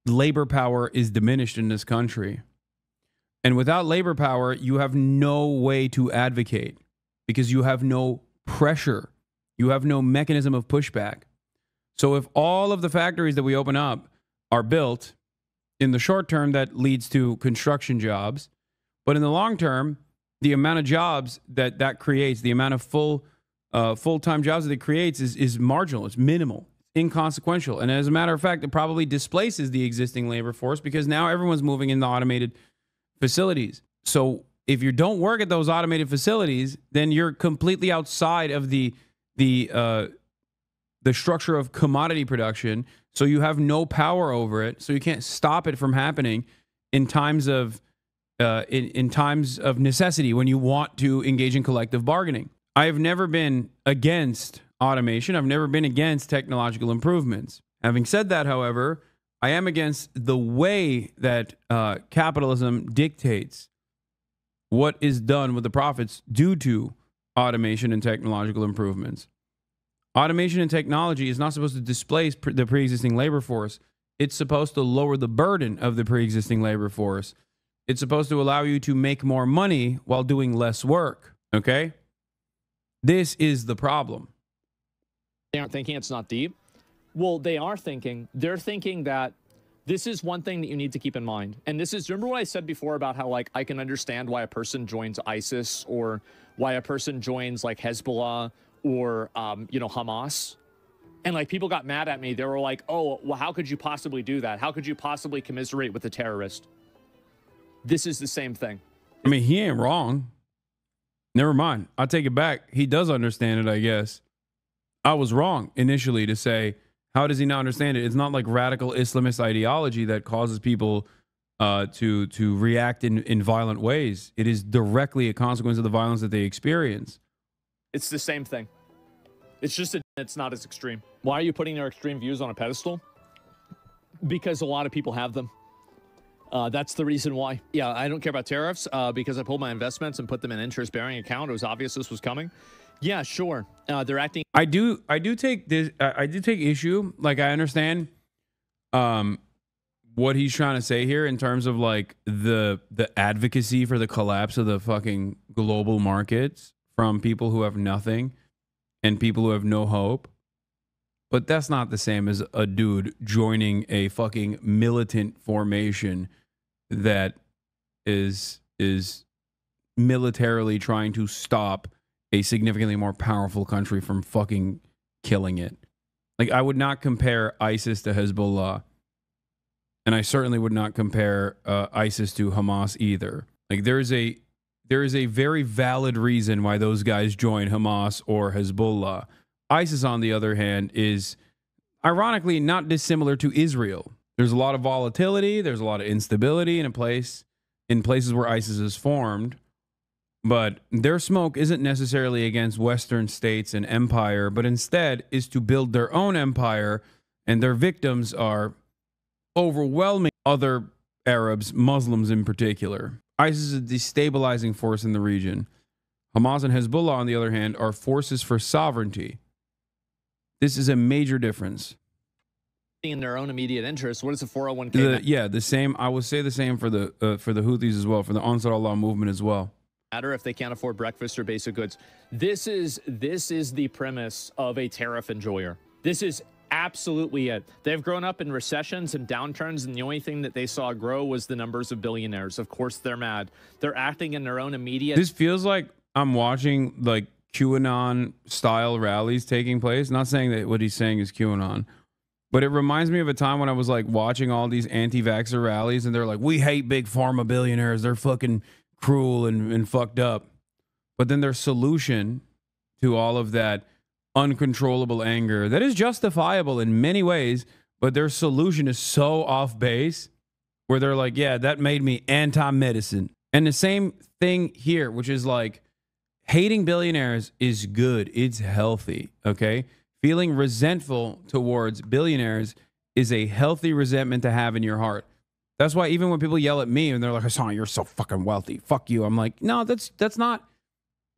labor power is diminished in this country. And without labor power, you have no way to advocate because you have no pressure. You have no mechanism of pushback. So if all of the factories that we open up are built, in the short term, that leads to construction jobs. But in the long term, the amount of jobs that creates, the amount of full-time jobs that it creates is marginal. It's minimal, inconsequential. And as a matter of fact, it probably displaces the existing labor force because now everyone's moving into automated facilities. So if you don't work at those automated facilities, then you're completely outside of the structure of commodity production. So you have no power over it. So you can't stop it from happening in times of in times of necessity when you want to engage in collective bargaining. I have never been against automation. I've never been against technological improvements. Having said that, however, I am against the way that capitalism dictates what is done with the profits due to automation and technological improvements. Automation and technology is not supposed to displace the pre-existing labor force. It's supposed to lower the burden of the pre-existing labor force. It's supposed to allow you to make more money while doing less work. Okay? This is the problem. They aren't thinking it's not deep. Well, they are thinking. They're thinking that this is one thing that you need to keep in mind. And this is, remember what I said before about how, like, I can understand why a person joins ISIS or why a person joins, like, Hezbollah or, Hamas. And, like, people got mad at me. They were like, oh, well, how could you possibly do that? How could you possibly commiserate with a terrorist? This is the same thing. I mean, he ain't wrong. Never mind. I'll take it back. He does understand it, I guess. I was wrong initially to say, how does he not understand it? It's not like radical Islamist ideology that causes people to react in violent ways. It is directly a consequence of the violence that they experience. It's the same thing. It's just it's not as extreme. Why are you putting their extreme views on a pedestal? Because a lot of people have them. That's the reason why. Yeah, I don't care about tariffs because I pulled my investments and put them in an interest-bearing account. It was obvious this was coming. Yeah, sure. They're acting. I do take this. I do take issue. Like, I understand what he's trying to say here in terms of like the advocacy for the collapse of the fucking global markets from people who have nothing and people who have no hope. But that's not the same as a dude joining a fucking militant formation that is militarily trying to stop a significantly more powerful country from fucking killing it. Like, I would not compare ISIS to Hezbollah. And I certainly would not compare ISIS to Hamas either. Like, there is a very valid reason why those guys join Hamas or Hezbollah. ISIS, on the other hand, is ironically not dissimilar to Israel. There's a lot of volatility. There's a lot of instability in places where ISIS is formed. But their smoke isn't necessarily against Western states and empire, but instead is to build their own empire, and their victims are overwhelming other Arabs, Muslims in particular. ISIS is a destabilizing force in the region. Hamas and Hezbollah, on the other hand, are forces for sovereignty. This is a major difference. In their own immediate interest. What is the 401k? The same. I would say the same for the Houthis as well, for the Ansar Allah movement as well. Matter if they can't afford breakfast or basic goods. This is the premise of a tariff enjoyer. This is absolutely it. They've grown up in recessions and downturns, and the only thing that they saw grow was the numbers of billionaires. Of course, they're mad. They're acting in their own immediate. This feels like I'm watching like QAnon style rallies taking place. Not saying that what he's saying is QAnon, but it reminds me of a time when I was like watching all these anti-vaxxer rallies, and they're like, we hate big pharma billionaires. They're fucking cruel and fucked up. But then their solution to all of that uncontrollable anger that is justifiable in many ways, but their solution is so off base where they're like, yeah, that made me anti-medicine. And the same thing here, which is like, hating billionaires is good. It's healthy. Okay. Feeling resentful towards billionaires is a healthy resentment to have in your heart. That's why even when people yell at me and they're like, Hasan, you're so fucking wealthy. Fuck you. I'm like, no, that's not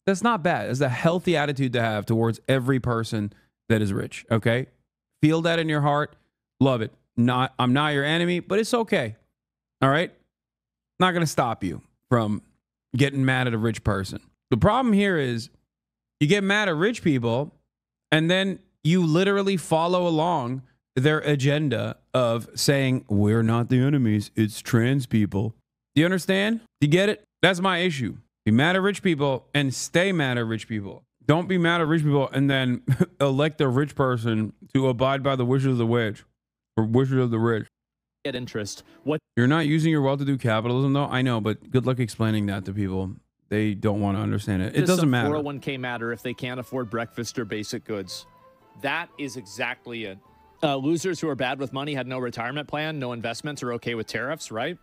bad. It's a healthy attitude to have towards every person that is rich. Okay. Feel that in your heart. Love it. I'm not your enemy, but it's okay. All right. Not going to stop you from getting mad at a rich person. The problem here is you get mad at rich people and then you literally follow along their agenda of saying, we're not the enemies, it's trans people. Do you understand? Do you get it? That's my issue. Be mad at rich people and stay mad at rich people. Don't be mad at rich people and then elect a rich person to abide by the wishes of the rich or wishes of the rich. Get interest. What? You're not using your wealth to do capitalism, though? I know, but good luck explaining that to people. They don't want to understand it. It doesn't matter. 401k matter if they can't afford breakfast or basic goods. That is exactly it. Losers who are bad with money had no retirement plan, no investments, are okay with tariffs, right?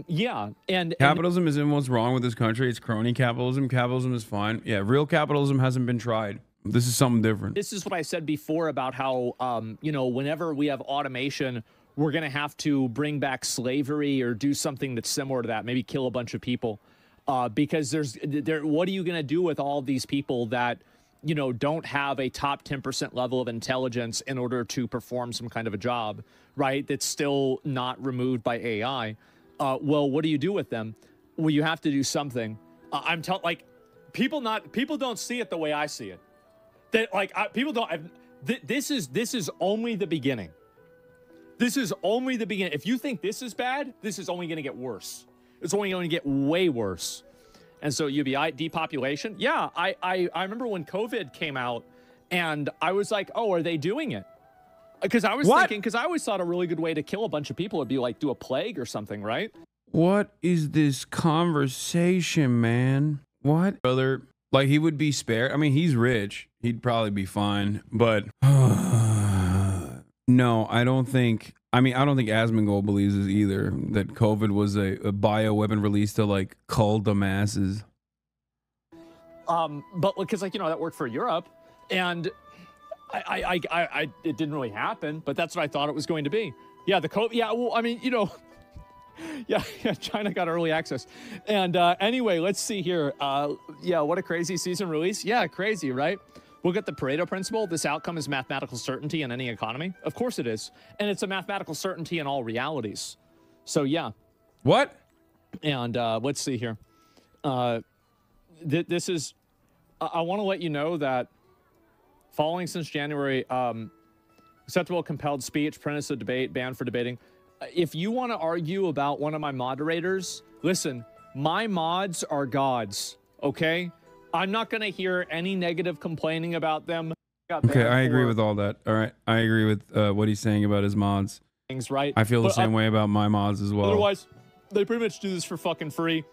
Yeah. And capitalism isn't what's wrong with this country. It's crony capitalism. Capitalism is fine. Yeah, real capitalism hasn't been tried. This is something different. This is what I said before about how, whenever we have automation, we're going to have to bring back slavery or do something that's similar to that, maybe kill a bunch of people. Because what are you going to do with all these people that, don't have a top 10% level of intelligence in order to perform some kind of a job, right? That's still not removed by AI. Well, what do you do with them? Well, you have to do something. People don't see it the way I see it. People don't. This is only the beginning. This is only the beginning. If you think this is bad, this is only going to get worse. It's only going to get way worse. And so UBI, depopulation. Yeah, I remember when COVID came out and I was like, oh, are they doing it? Because I was thinking, because I always thought a really good way to kill a bunch of people would be like do a plague or something, right? What is this conversation, man? what? Brother, like he would be spared. I mean, he's rich. He'd probably be fine. But no, I don't think. I mean, I don't think Asmongold believes this either. That COVID was a bioweapon released to like cull the masses. But because like, you know, that worked for Europe, and it didn't really happen, but that's what I thought it was going to be. Yeah, the COVID. Yeah, well, I mean, you know, yeah, China got early access. And anyway, let's see here. Yeah, what a crazy season release. Yeah, crazy, right? We'll get the Pareto principle. This outcome is mathematical certainty in any economy. Of course it is. And it's a mathematical certainty in all realities. So yeah. What? And let's see here. This is, I want to let you know that following since January, acceptable compelled speech, premise of debate, banned for debating. If you want to argue about one of my moderators, listen, my mods are gods, okay? I'm not going to hear any negative complaining about them. Okay, I agree with all that. All right, I agree with what he's saying about his mods. Things, right? I feel the same way about my mods as well. Otherwise, they pretty much do this for fucking free.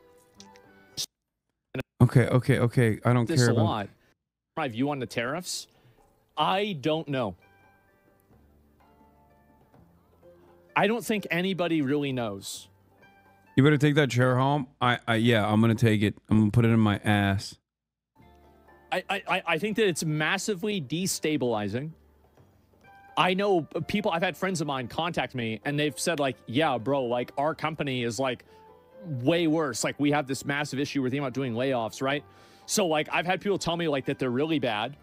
Okay. I don't care about... lot. My view on the tariffs, I don't know. I don't think anybody really knows. You better take that chair home. Yeah, I'm gonna take it. I'm gonna put it in my ass. I think that it's massively destabilizing. I know people, I've had friends of mine contact me and they've said like, yeah, bro, like our company is like way worse. Like we have this massive issue. We're thinking about doing layoffs, right? So like I've had people tell me like that they're really bad.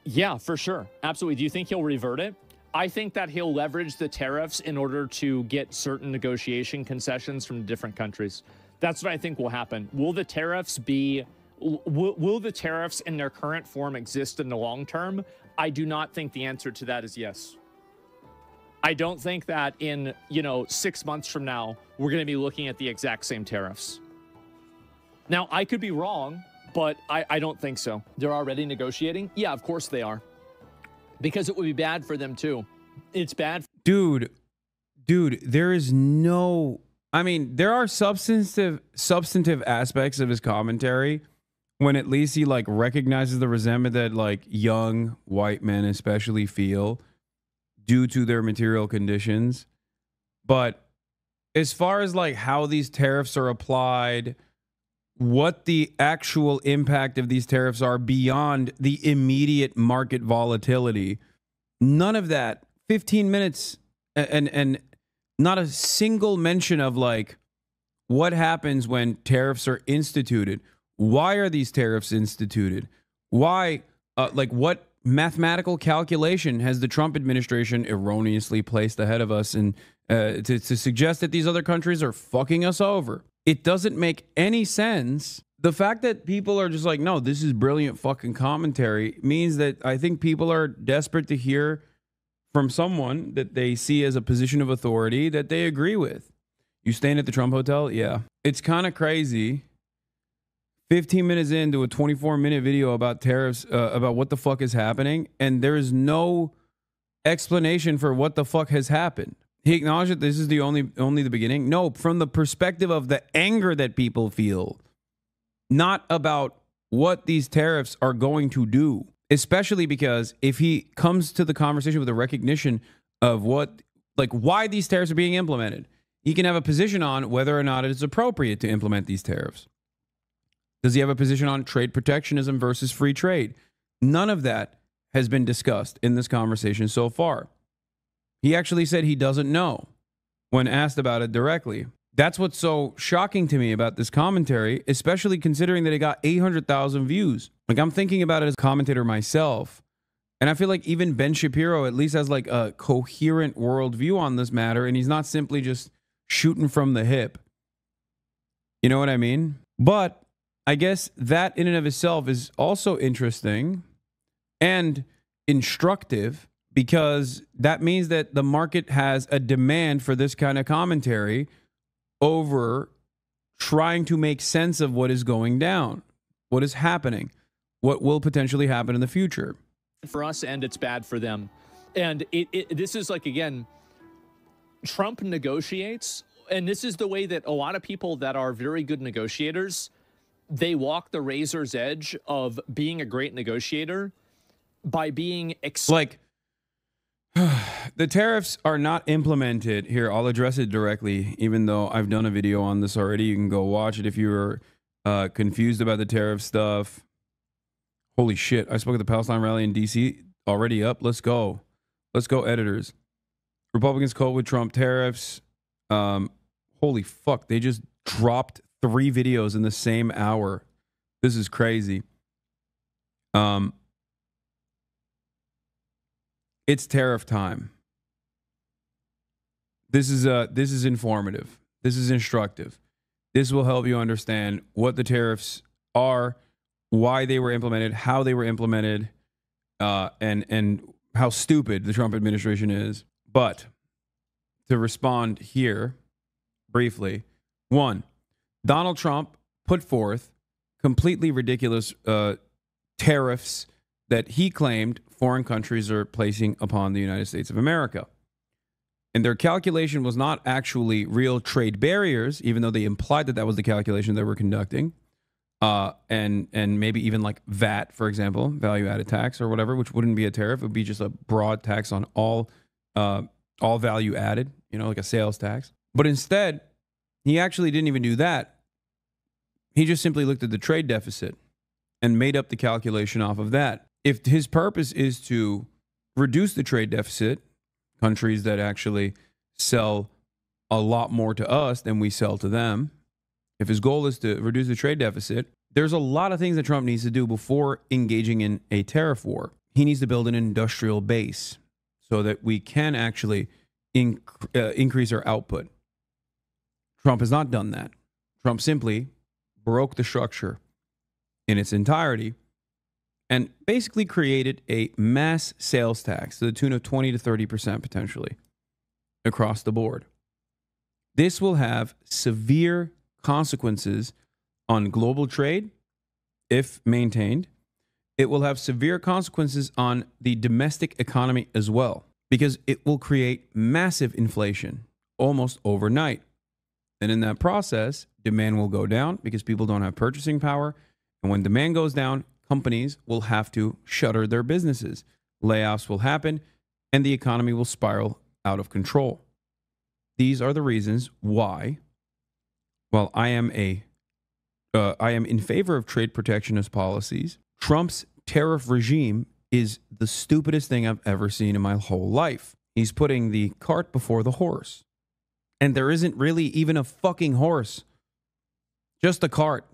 Yeah, for sure. Absolutely. Do you think he'll revert it? I think that he'll leverage the tariffs in order to get certain negotiation concessions from different countries. That's what I think will happen. Will the tariffs be... Will the tariffs in their current form exist in the long term? I do not think the answer to that is yes. I don't think that in, 6 months from now, we're going to be looking at the exact same tariffs. Now, I could be wrong, but I don't think so. They're already negotiating? Yeah, of course they are. Because it would be bad for them too. It's bad. Dude, there is no... I mean, there are substantive aspects of his commentary when at least he like recognizes the resentment that like young white men especially feel due to their material conditions. But as far as like how these tariffs are applied, what the actual impact of these tariffs are beyond the immediate market volatility, none of that. 15 minutes and not a single mention of like what happens when tariffs are instituted. Why are these tariffs instituted? Why, like what mathematical calculation has the Trump administration erroneously placed ahead of us and to suggest that these other countries are fucking us over? It doesn't make any sense. The fact that people are just like, no, this is brilliant fucking commentary means that I think people are desperate to hear from someone that they see as a position of authority that they agree with. You staying at the Trump Hotel? Yeah. It's kind of crazy. 15 minutes into a 24-minute video about tariffs, about what the fuck is happening, and there is no explanation for what the fuck has happened. He acknowledged that this is the only the beginning. No, from the perspective of the anger that people feel, not about what these tariffs are going to do. Especially because if he comes to the conversation with a recognition of what, like why these tariffs are being implemented, he can have a position on whether or not it is appropriate to implement these tariffs. Does he have a position on trade protectionism versus free trade? None of that has been discussed in this conversation so far. He actually said he doesn't know when asked about it directly. That's what's so shocking to me about this commentary, especially considering that it got 800,000 views. Like I'm thinking about it as a commentator myself. And I feel like even Ben Shapiro at least has like a coherent worldview on this matter. And he's not simply just shooting from the hip. You know what I mean? But I guess that in and of itself is also interesting and instructive because that means that the market has a demand for this kind of commentary over trying to make sense of what is going down, what is happening, what will potentially happen in the future. For us, and it's bad for them. And this is like, again, Trump negotiates, and this is the way that a lot of people that are very good negotiators, they walk the razor's edge of being a great negotiator by being like the tariffs are not implemented here. I'll address it directly, even though I've done a video on this already. You can go watch it if you're confused about the tariff stuff. Holy shit. I spoke at the Palestine rally in DC already up. Let's go. Let's go, editors. Republicans cope with Trump tariffs. Holy fuck. They just dropped 3 videos in the same hour. This is crazy. It's tariff time. This is informative. This is instructive. This will help you understand what the tariffs are, why they were implemented, how they were implemented, and how stupid the Trump administration is. But to respond here briefly, 1, Donald Trump put forth completely ridiculous tariffs that he claimed foreign countries are placing upon the United States of America. And their calculation was not actually real trade barriers, even though they implied that that was the calculation they were conducting. And maybe even like VAT, for example, value-added tax or whatever, which wouldn't be a tariff. It would be just a broad tax on all value added, you know, like a sales tax. But instead, he actually didn't even do that. He just simply looked at the trade deficit and made up the calculation off of that. If his purpose is to reduce the trade deficit, countries that actually sell a lot more to us than we sell to them, if his goal is to reduce the trade deficit, there's a lot of things that Trump needs to do before engaging in a tariff war. He needs to build an industrial base so that we can actually increase our output. Trump has not done that. Trump simply broke the structure in its entirety and basically created a mass sales tax to the tune of 20 to 30% potentially across the board. This will have severe consequences on global trade if maintained. It will have severe consequences on the domestic economy as well, because it will create massive inflation almost overnight. And in that process, demand will go down because people don't have purchasing power. And when demand goes down, companies will have to shutter their businesses. Layoffs will happen, and the economy will spiral out of control. These are the reasons why, while I am in favor of trade protectionist policies, Trump's tariff regime is the stupidest thing I've ever seen in my whole life. He's putting the cart before the horse. And there isn't really even a fucking horse. Just a cart.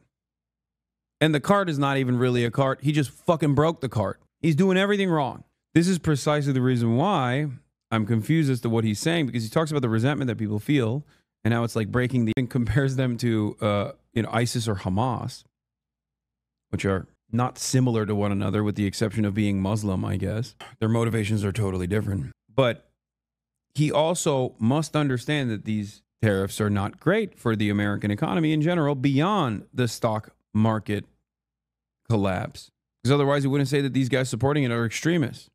And the cart is not even really a cart. He just fucking broke the cart. He's doing everything wrong. This is precisely the reason why I'm confused as to what he's saying, because he talks about the resentment that people feel and how it's like breaking and compares them to ISIS or Hamas, which are not similar to one another with the exception of being Muslim, I guess. Their motivations are totally different. But he also must understand that these tariffs are not great for the American economy in general beyond the stock market collapse. Because otherwise he wouldn't say that these guys supporting it are extremists.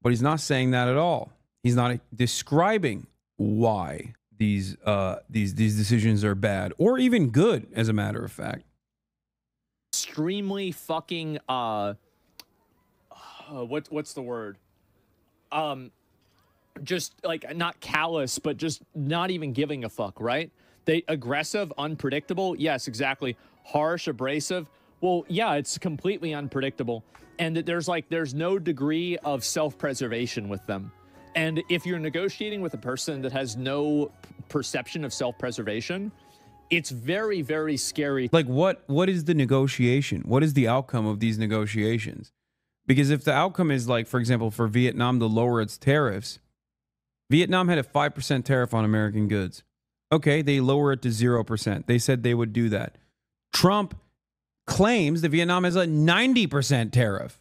But he's not saying that at all. He's not describing why these decisions are bad or even good, as a matter of fact. Extremely fucking what's the word? Just like not callous, but just not even giving a fuck, right? They aggressive, unpredictable. Yes, exactly. Harsh, abrasive. Well, yeah, it's completely unpredictable. And there's no degree of self-preservation with them. And if you're negotiating with a person that has no perception of self-preservation, it's very, very scary. Like what is the negotiation? What is the outcome of these negotiations? Because if the outcome is like, for example, for Vietnam to lower its tariffs, Vietnam had a 5% tariff on American goods. Okay, they lower it to 0%. They said they would do that. Trump claims that Vietnam has a 90% tariff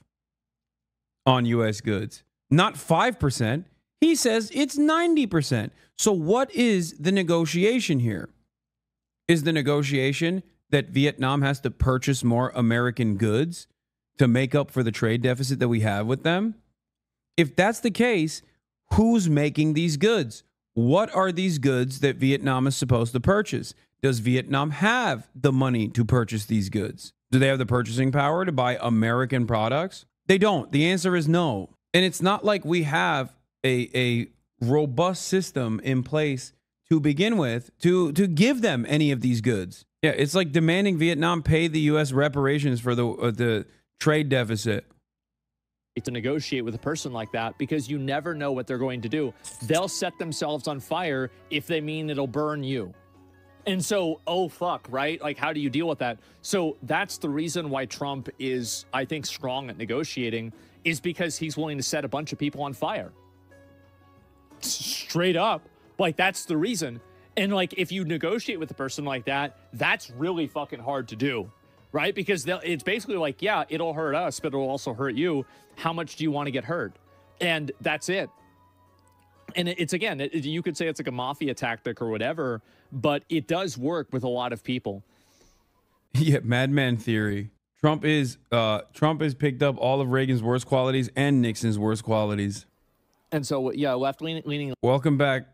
on U.S. goods. Not 5%. He says it's 90%. So what is the negotiation here? Is the negotiation that Vietnam has to purchase more American goods to make up for the trade deficit that we have with them? If that's the case, who's making these goods? What are these goods that Vietnam is supposed to purchase? Does Vietnam have the money to purchase these goods? Do they have the purchasing power to buy American products? They don't. The answer is no. And it's not like we have a robust system in place to begin with to give them any of these goods. Yeah, it's like demanding Vietnam pay the U.S. reparations for the trade deficit. To negotiate with a person like that, because you never know what they're going to do. They'll set themselves on fire if they mean it'll burn you. And so, oh fuck, right? Like, how do you deal with that? So that's the reason why Trump is, I think, strong at negotiating, is because he's willing to set a bunch of people on fire. Straight up. Like, that's the reason. And like, if you negotiate with a person like that, that's really fucking hard to do, right? Because it's basically like, yeah, it'll hurt us, but it'll also hurt you. How much do you want to get hurt? And that's it. And it's, again, you could say it's like a mafia tactic or whatever, but it does work with a lot of people. Yeah, madman theory. Trump has picked up all of Reagan's worst qualities and Nixon's worst qualities. And so, yeah, left-leaning. Welcome back,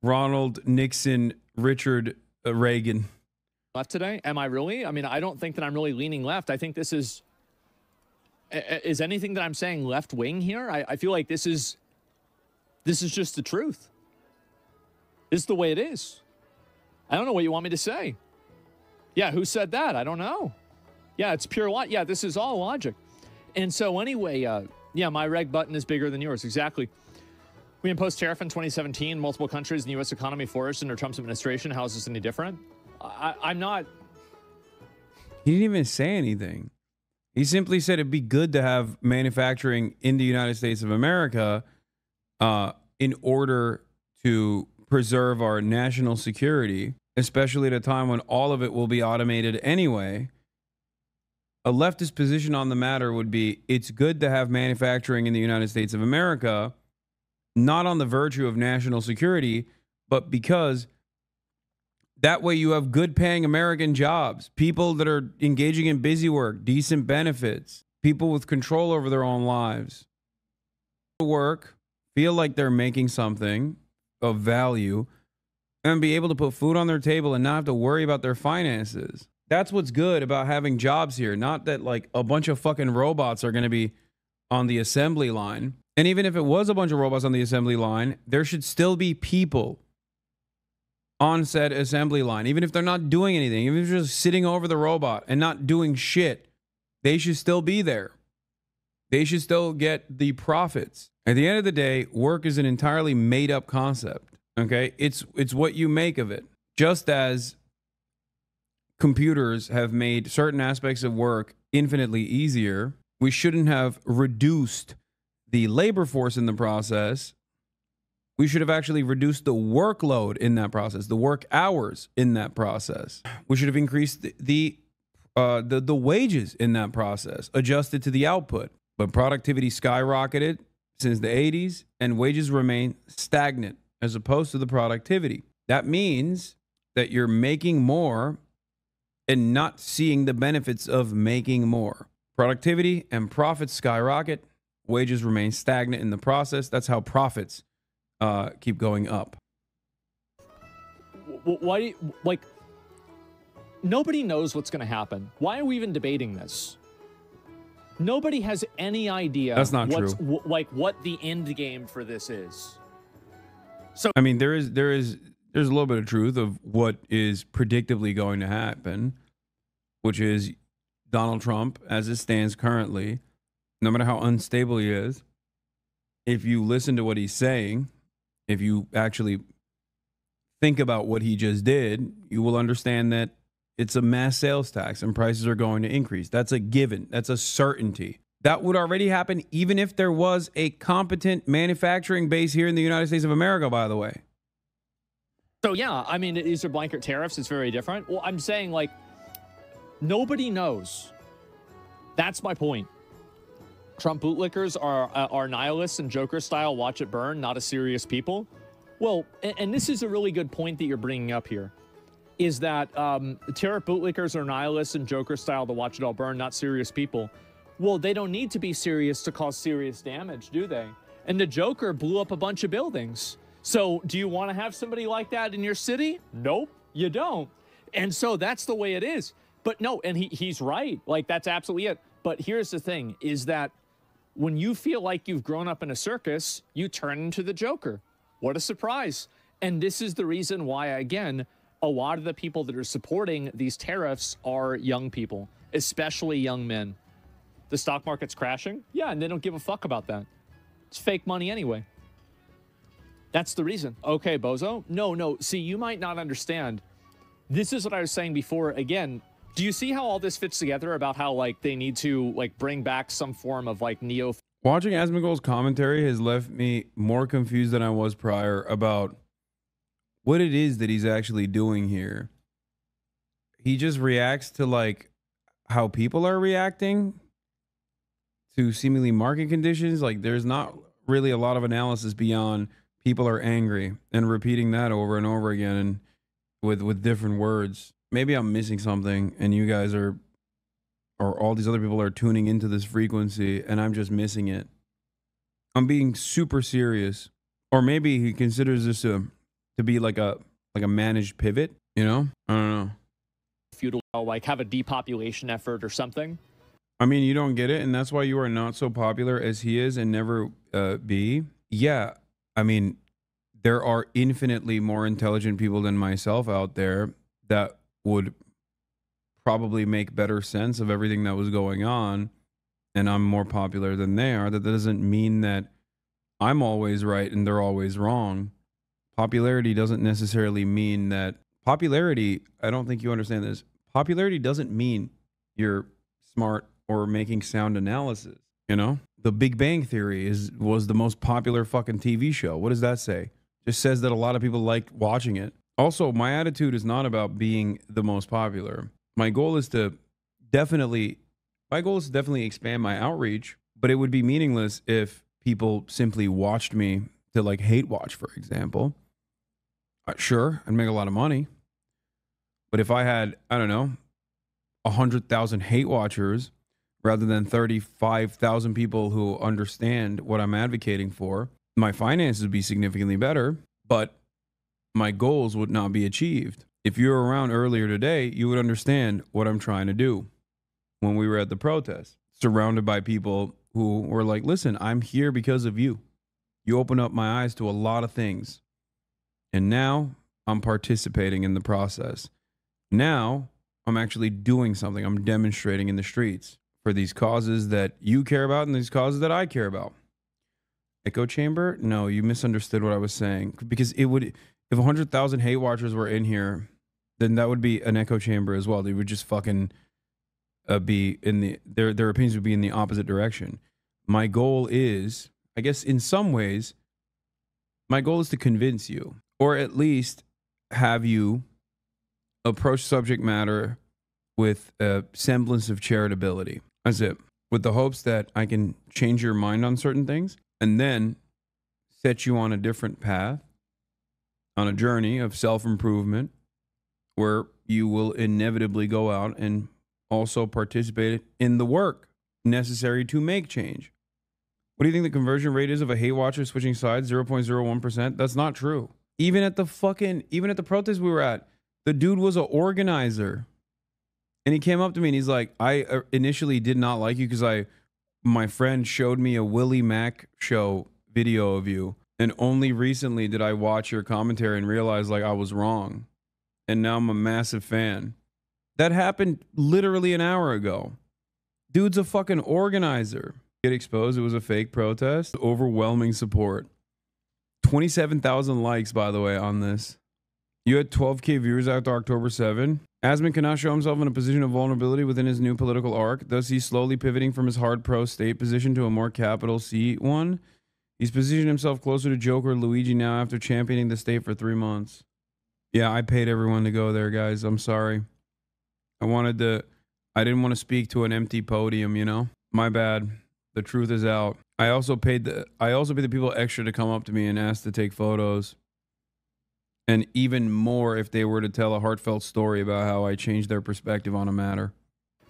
Ronald Nixon, Richard Reagan. Left today? Am I really? I mean, I don't think that I'm really leaning left. I think this is anything that I'm saying left wing here? I feel like this is just the truth. This is the way it is. I don't know what you want me to say. Yeah, who said that? I don't know. Yeah, it's pure logic. Yeah, this is all logic. And so anyway, yeah, my reg button is bigger than yours. Exactly. We imposed tariff in 2017. Multiple countries in the U.S. economy flourished under Trump's administration. How is this any different? I'm not. He didn't even say anything. He simply said it'd be good to have manufacturing in the United States of America in order to preserve our national security, especially at a time when all of it will be automated anyway. A leftist position on the matter would be it's good to have manufacturing in the United States of America, not on the virtue of national security, but because that way you have good paying American jobs, people that are engaging in busy work, decent benefits, people with control over their own lives. Work, feel like they're making something of value, and be able to put food on their table and not have to worry about their finances. That's what's good about having jobs here. Not that like a bunch of fucking robots are going to be on the assembly line. And even if it was a bunch of robots on the assembly line, there should still be people on said assembly line. Even if they're not doing anything, even if they're just sitting over the robot and not doing shit, they should still be there. They should still get the profits. At the end of the day, work is an entirely made up concept. Okay? It's what you make of it. Just as computers have made certain aspects of work infinitely easier, we shouldn't have reduced the labor force in the process. We should have actually reduced the workload in that process, the work hours in that process. We should have increased the wages in that process, adjusted to the output. But productivity skyrocketed since the 80s, and wages remain stagnant as opposed to the productivity. That means that you're making more and not seeing the benefits of making more. Productivity and profits skyrocket. Wages remain stagnant in the process. That's how profits keep going up. Why, like, nobody knows what's going to happen. Why are we even debating this? Nobody has any idea. That's not true. What the end game for this is. So I mean, there's a little bit of truth of what is predictably going to happen, which is Donald Trump, as it stands currently, no matter how unstable he is, if you listen to what he's saying, if you actually think about what he just did, you will understand that it's a mass sales tax and prices are going to increase. That's a given. That's a certainty. That would already happen even if there was a competent manufacturing base here in the United States of America, by the way. So, yeah, I mean, these are blanket tariffs. It's very different. Well, I'm saying, like, nobody knows. That's my point. Trump bootlickers are nihilists and Joker style, watch it burn, not a serious people. Well, and this is a really good point that you're bringing up here, is that tariff bootlickers are nihilists and Joker style, the watch it all burn, not serious people. Well, they don't need to be serious to cause serious damage, do they? And the Joker blew up a bunch of buildings. So do you want to have somebody like that in your city? Nope. You don't. And so that's the way it is. But no, and he's right. Like, that's absolutely it. But here's the thing, is that when you feel like you've grown up in a circus, you turn into the Joker. What a surprise. And this is the reason why, again, a lot of the people that are supporting these tariffs are young people, especially young men. The stock market's crashing? Yeah, and they don't give a fuck about that. It's fake money anyway. That's the reason. Okay, bozo. No. See, you might not understand. This is what I was saying before. Again, do you see how all this fits together about how, like, they need to, like, bring back some form of, like, neo... Watching Asmongold's commentary has left me more confused than I was prior about what it is that he's actually doing here. He just reacts to, like, how people are reacting to seemingly market conditions. Like, there's not really a lot of analysis beyond people are angry and repeating that over and over again and with different words. Maybe I'm missing something and you guys are, or all these other people are tuning into this frequency and I'm just missing it. I'm being super serious. Or maybe he considers this to be like a managed pivot, you know? I don't know. Feudal, like, have a depopulation effort or something. I mean, you don't get it, and that's why you are not so popular as he is and never be. Yeah, I mean, there are infinitely more intelligent people than myself out there that would probably make better sense of everything that was going on, and I'm more popular than they are. That doesn't mean that I'm always right and they're always wrong. Popularity doesn't necessarily mean that... Popularity, I don't think you understand this. Popularity doesn't mean you're smart or making sound analysis, you know? The Big Bang Theory was the most popular fucking TV show. What does that say? Just says that a lot of people liked watching it. Also, my attitude is not about being the most popular. My goal is to definitely expand my outreach, but it would be meaningless if people simply watched me to, like, hate watch, for example. Sure, I'd make a lot of money. But if I had, I don't know, 100,000 hate watchers rather than 35,000 people who understand what I'm advocating for, my finances would be significantly better, but my goals would not be achieved. If you were around earlier today, you would understand what I'm trying to do. When we were at the protest, surrounded by people who were like, listen, I'm here because of you. You opened up my eyes to a lot of things. And now I'm participating in the process. Now I'm actually doing something. I'm demonstrating in the streets for these causes that you care about and these causes that I care about. Echo chamber? No, you misunderstood what I was saying. Because it would, if 100,000 hate watchers were in here, then that would be an echo chamber as well. They would just fucking be in the, their opinions would be in the opposite direction. My goal is, I guess in some ways, my goal is to convince you, or at least have you approach subject matter with a semblance of charitability. That's it. With the hopes that I can change your mind on certain things and then set you on a different path, on a journey of self-improvement where you will inevitably go out and also participate in the work necessary to make change. What do you think the conversion rate is of a hate watcher switching sides? 0.01%? That's not true. Even at the protest we were at, the dude was an organizer. And he came up to me and he's like, I initially did not like you because my friend showed me a Willie Mack show video of you. And only recently did I watch your commentary and realize, like, I was wrong. And now I'm a massive fan. That happened literally an hour ago. Dude's a fucking organizer. Get exposed. It was a fake protest. Overwhelming support. 27,000 likes, by the way, on this. You had 12K viewers after October 7. Asmon cannot show himself in a position of vulnerability within his new political arc. Thus, he's slowly pivoting from his hard pro-state position to a more capital C one. He's positioned himself closer to Joker Luigi now after championing the state for 3 months. Yeah, I paid everyone to go there, guys. I'm sorry. I didn't want to speak to an empty podium, you know? My bad. The truth is out. I also paid the people extra to come up to me and ask to take photos. And even more if they were to tell a heartfelt story about how I changed their perspective on a matter.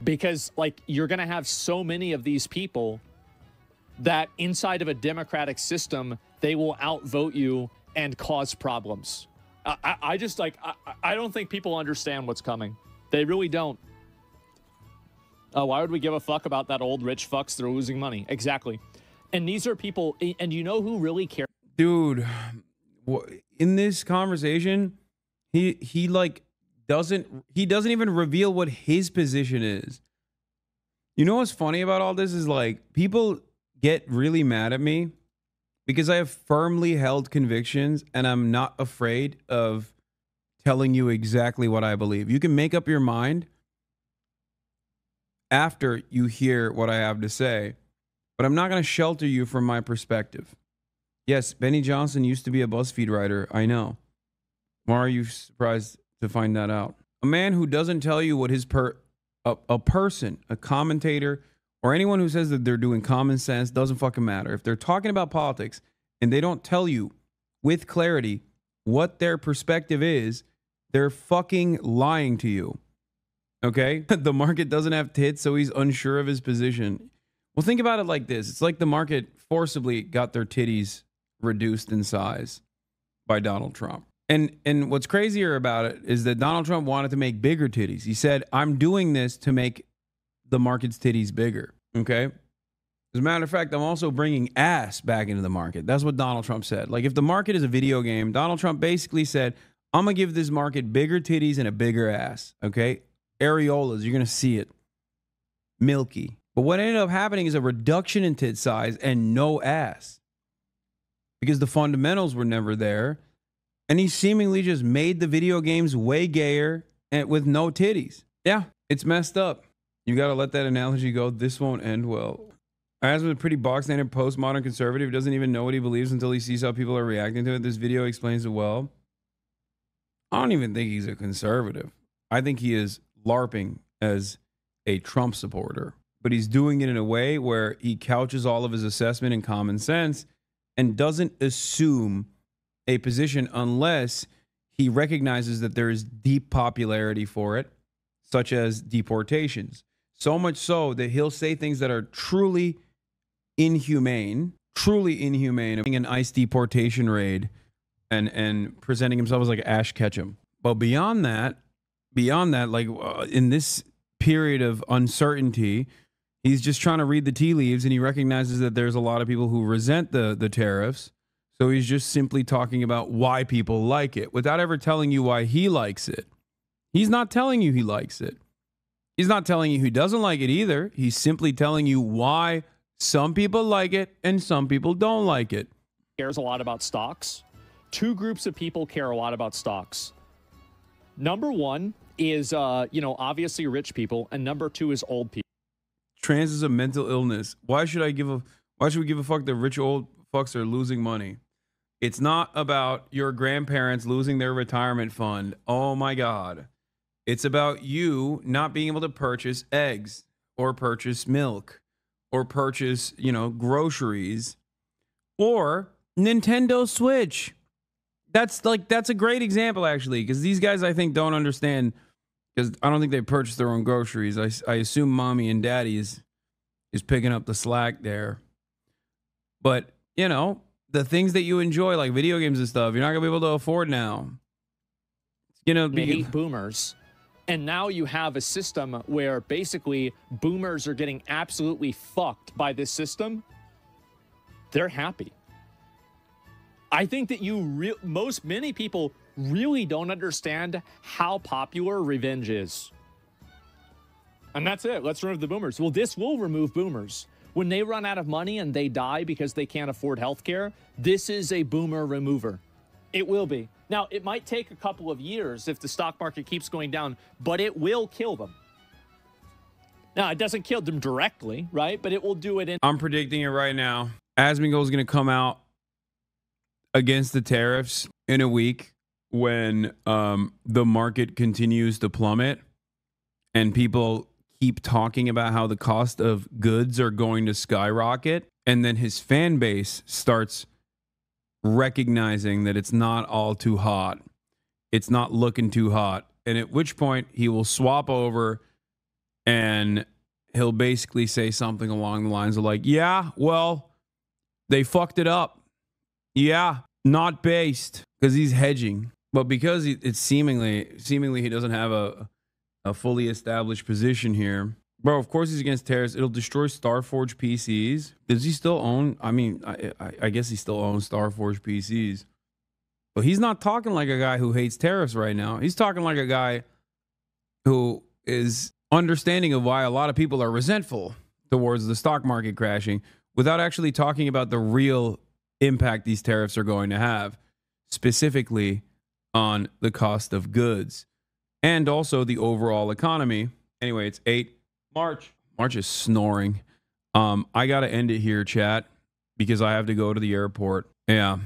Because, like, you're going to have so many of these people that inside of a democratic system, they will outvote you and cause problems. I just like, I don't think people understand what's coming. They really don't. Why would we give a fuck about that old rich fucks that are losing money? Exactly. And these are people, and you know who really cares? Dude, in this conversation, he like doesn't even reveal what his position is. You know what's funny about all this is like people get really mad at me because I have firmly held convictions and I'm not afraid of telling you exactly what I believe. You can make up your mind after you hear what I have to say, but I'm not going to shelter you from my perspective. Yes, Benny Johnson used to be a BuzzFeed writer. I know. Why are you surprised to find that out? A man who doesn't tell you what his a person, a commentator, or anyone who says that they're doing common sense doesn't fucking matter. If they're talking about politics and they don't tell you with clarity what their perspective is, they're fucking lying to you. Okay? The market doesn't have tits, so he's unsure of his position. Well, think about it like this. It's like the market forcibly got their titties reduced in size by Donald Trump. And what's crazier about it is that Donald Trump wanted to make bigger titties. He said, I'm doing this to make the market's titties bigger. Okay? As a matter of fact, I'm also bringing ass back into the market. That's what Donald Trump said. Like, if the market is a video game, Donald Trump basically said, I'm going to give this market bigger titties and a bigger ass. Okay? Areolas, you're going to see it. Milky. But what ended up happening is a reduction in tit size and no ass. Because the fundamentals were never there. And he seemingly just made the video games way gayer and with no titties. Yeah, it's messed up. You got to let that analogy go. This won't end well. Asmon's a pretty box-standard postmodern conservative who doesn't even know what he believes until he sees how people are reacting to it. This video explains it well. I don't even think he's a conservative. I think he is LARPing as a Trump supporter. But he's doing it in a way where he couches all of his assessment in common sense and doesn't assume a position unless he recognizes that there is deep popularity for it, such as deportations. So much so that he'll say things that are truly inhumane, an ICE deportation raid and presenting himself as like Ash Ketchum. But beyond that, like in this period of uncertainty, he's just trying to read the tea leaves, and he recognizes that there's a lot of people who resent the tariffs. So he's just simply talking about why people like it without ever telling you why he likes it. He's not telling you he likes it. He's not telling you he doesn't like it either. He's simply telling you why some people like it and some people don't like it. Cares a lot about stocks. Two groups of people care a lot about stocks. Number one is, obviously rich people, and number two is old people. Trans is a mental illness. Why should we give a fuck that rich old fucks are losing money? It's not about your grandparents losing their retirement fund. Oh my God. It's about you not being able to purchase eggs or purchase milk or purchase, groceries or Nintendo Switch. That's a great example, actually, because these guys, I think, don't understand, because I don't think they purchase their own groceries. I assume mommy and daddy is picking up the slack there. But, the things that you enjoy, like video games and stuff, you're not going to be able to afford now. Boomers. And now you have a system where basically boomers are getting absolutely fucked by this system. They're happy. I think that many people really don't understand how popular revenge is. And that's it. Let's remove the boomers. Well, this will remove boomers. When they run out of money and they die because they can't afford health care, this is a boomer remover. It will be. Now, it might take a couple of years if the stock market keeps going down, but it will kill them. Now, it doesn't kill them directly, right? But it will do it in... I'm predicting it right now. Asmongold is going to come out against the tariffs in a week when the market continues to plummet and people keep talking about how the cost of goods are going to skyrocket, and then his fan base starts recognizing that it's not all too hot. It's not looking too hot. And at which point he will swap over and he'll basically say something along the lines of like, yeah, well, they fucked it up. Yeah, not based, because he's hedging. But because it's seemingly he doesn't have a fully established position here. Bro, of course he's against tariffs. It'll destroy Starforge PCs. Does he still own? I mean, I guess he still owns Starforge PCs. But he's not talking like a guy who hates tariffs right now. He's talking like a guy who is understanding of why a lot of people are resentful towards the stock market crashing without actually talking about the real impact these tariffs are going to have, specifically on the cost of goods and also the overall economy. Anyway, it's 8 March. March is snoring. I got to end it here, chat, because I have to go to the airport. Yeah.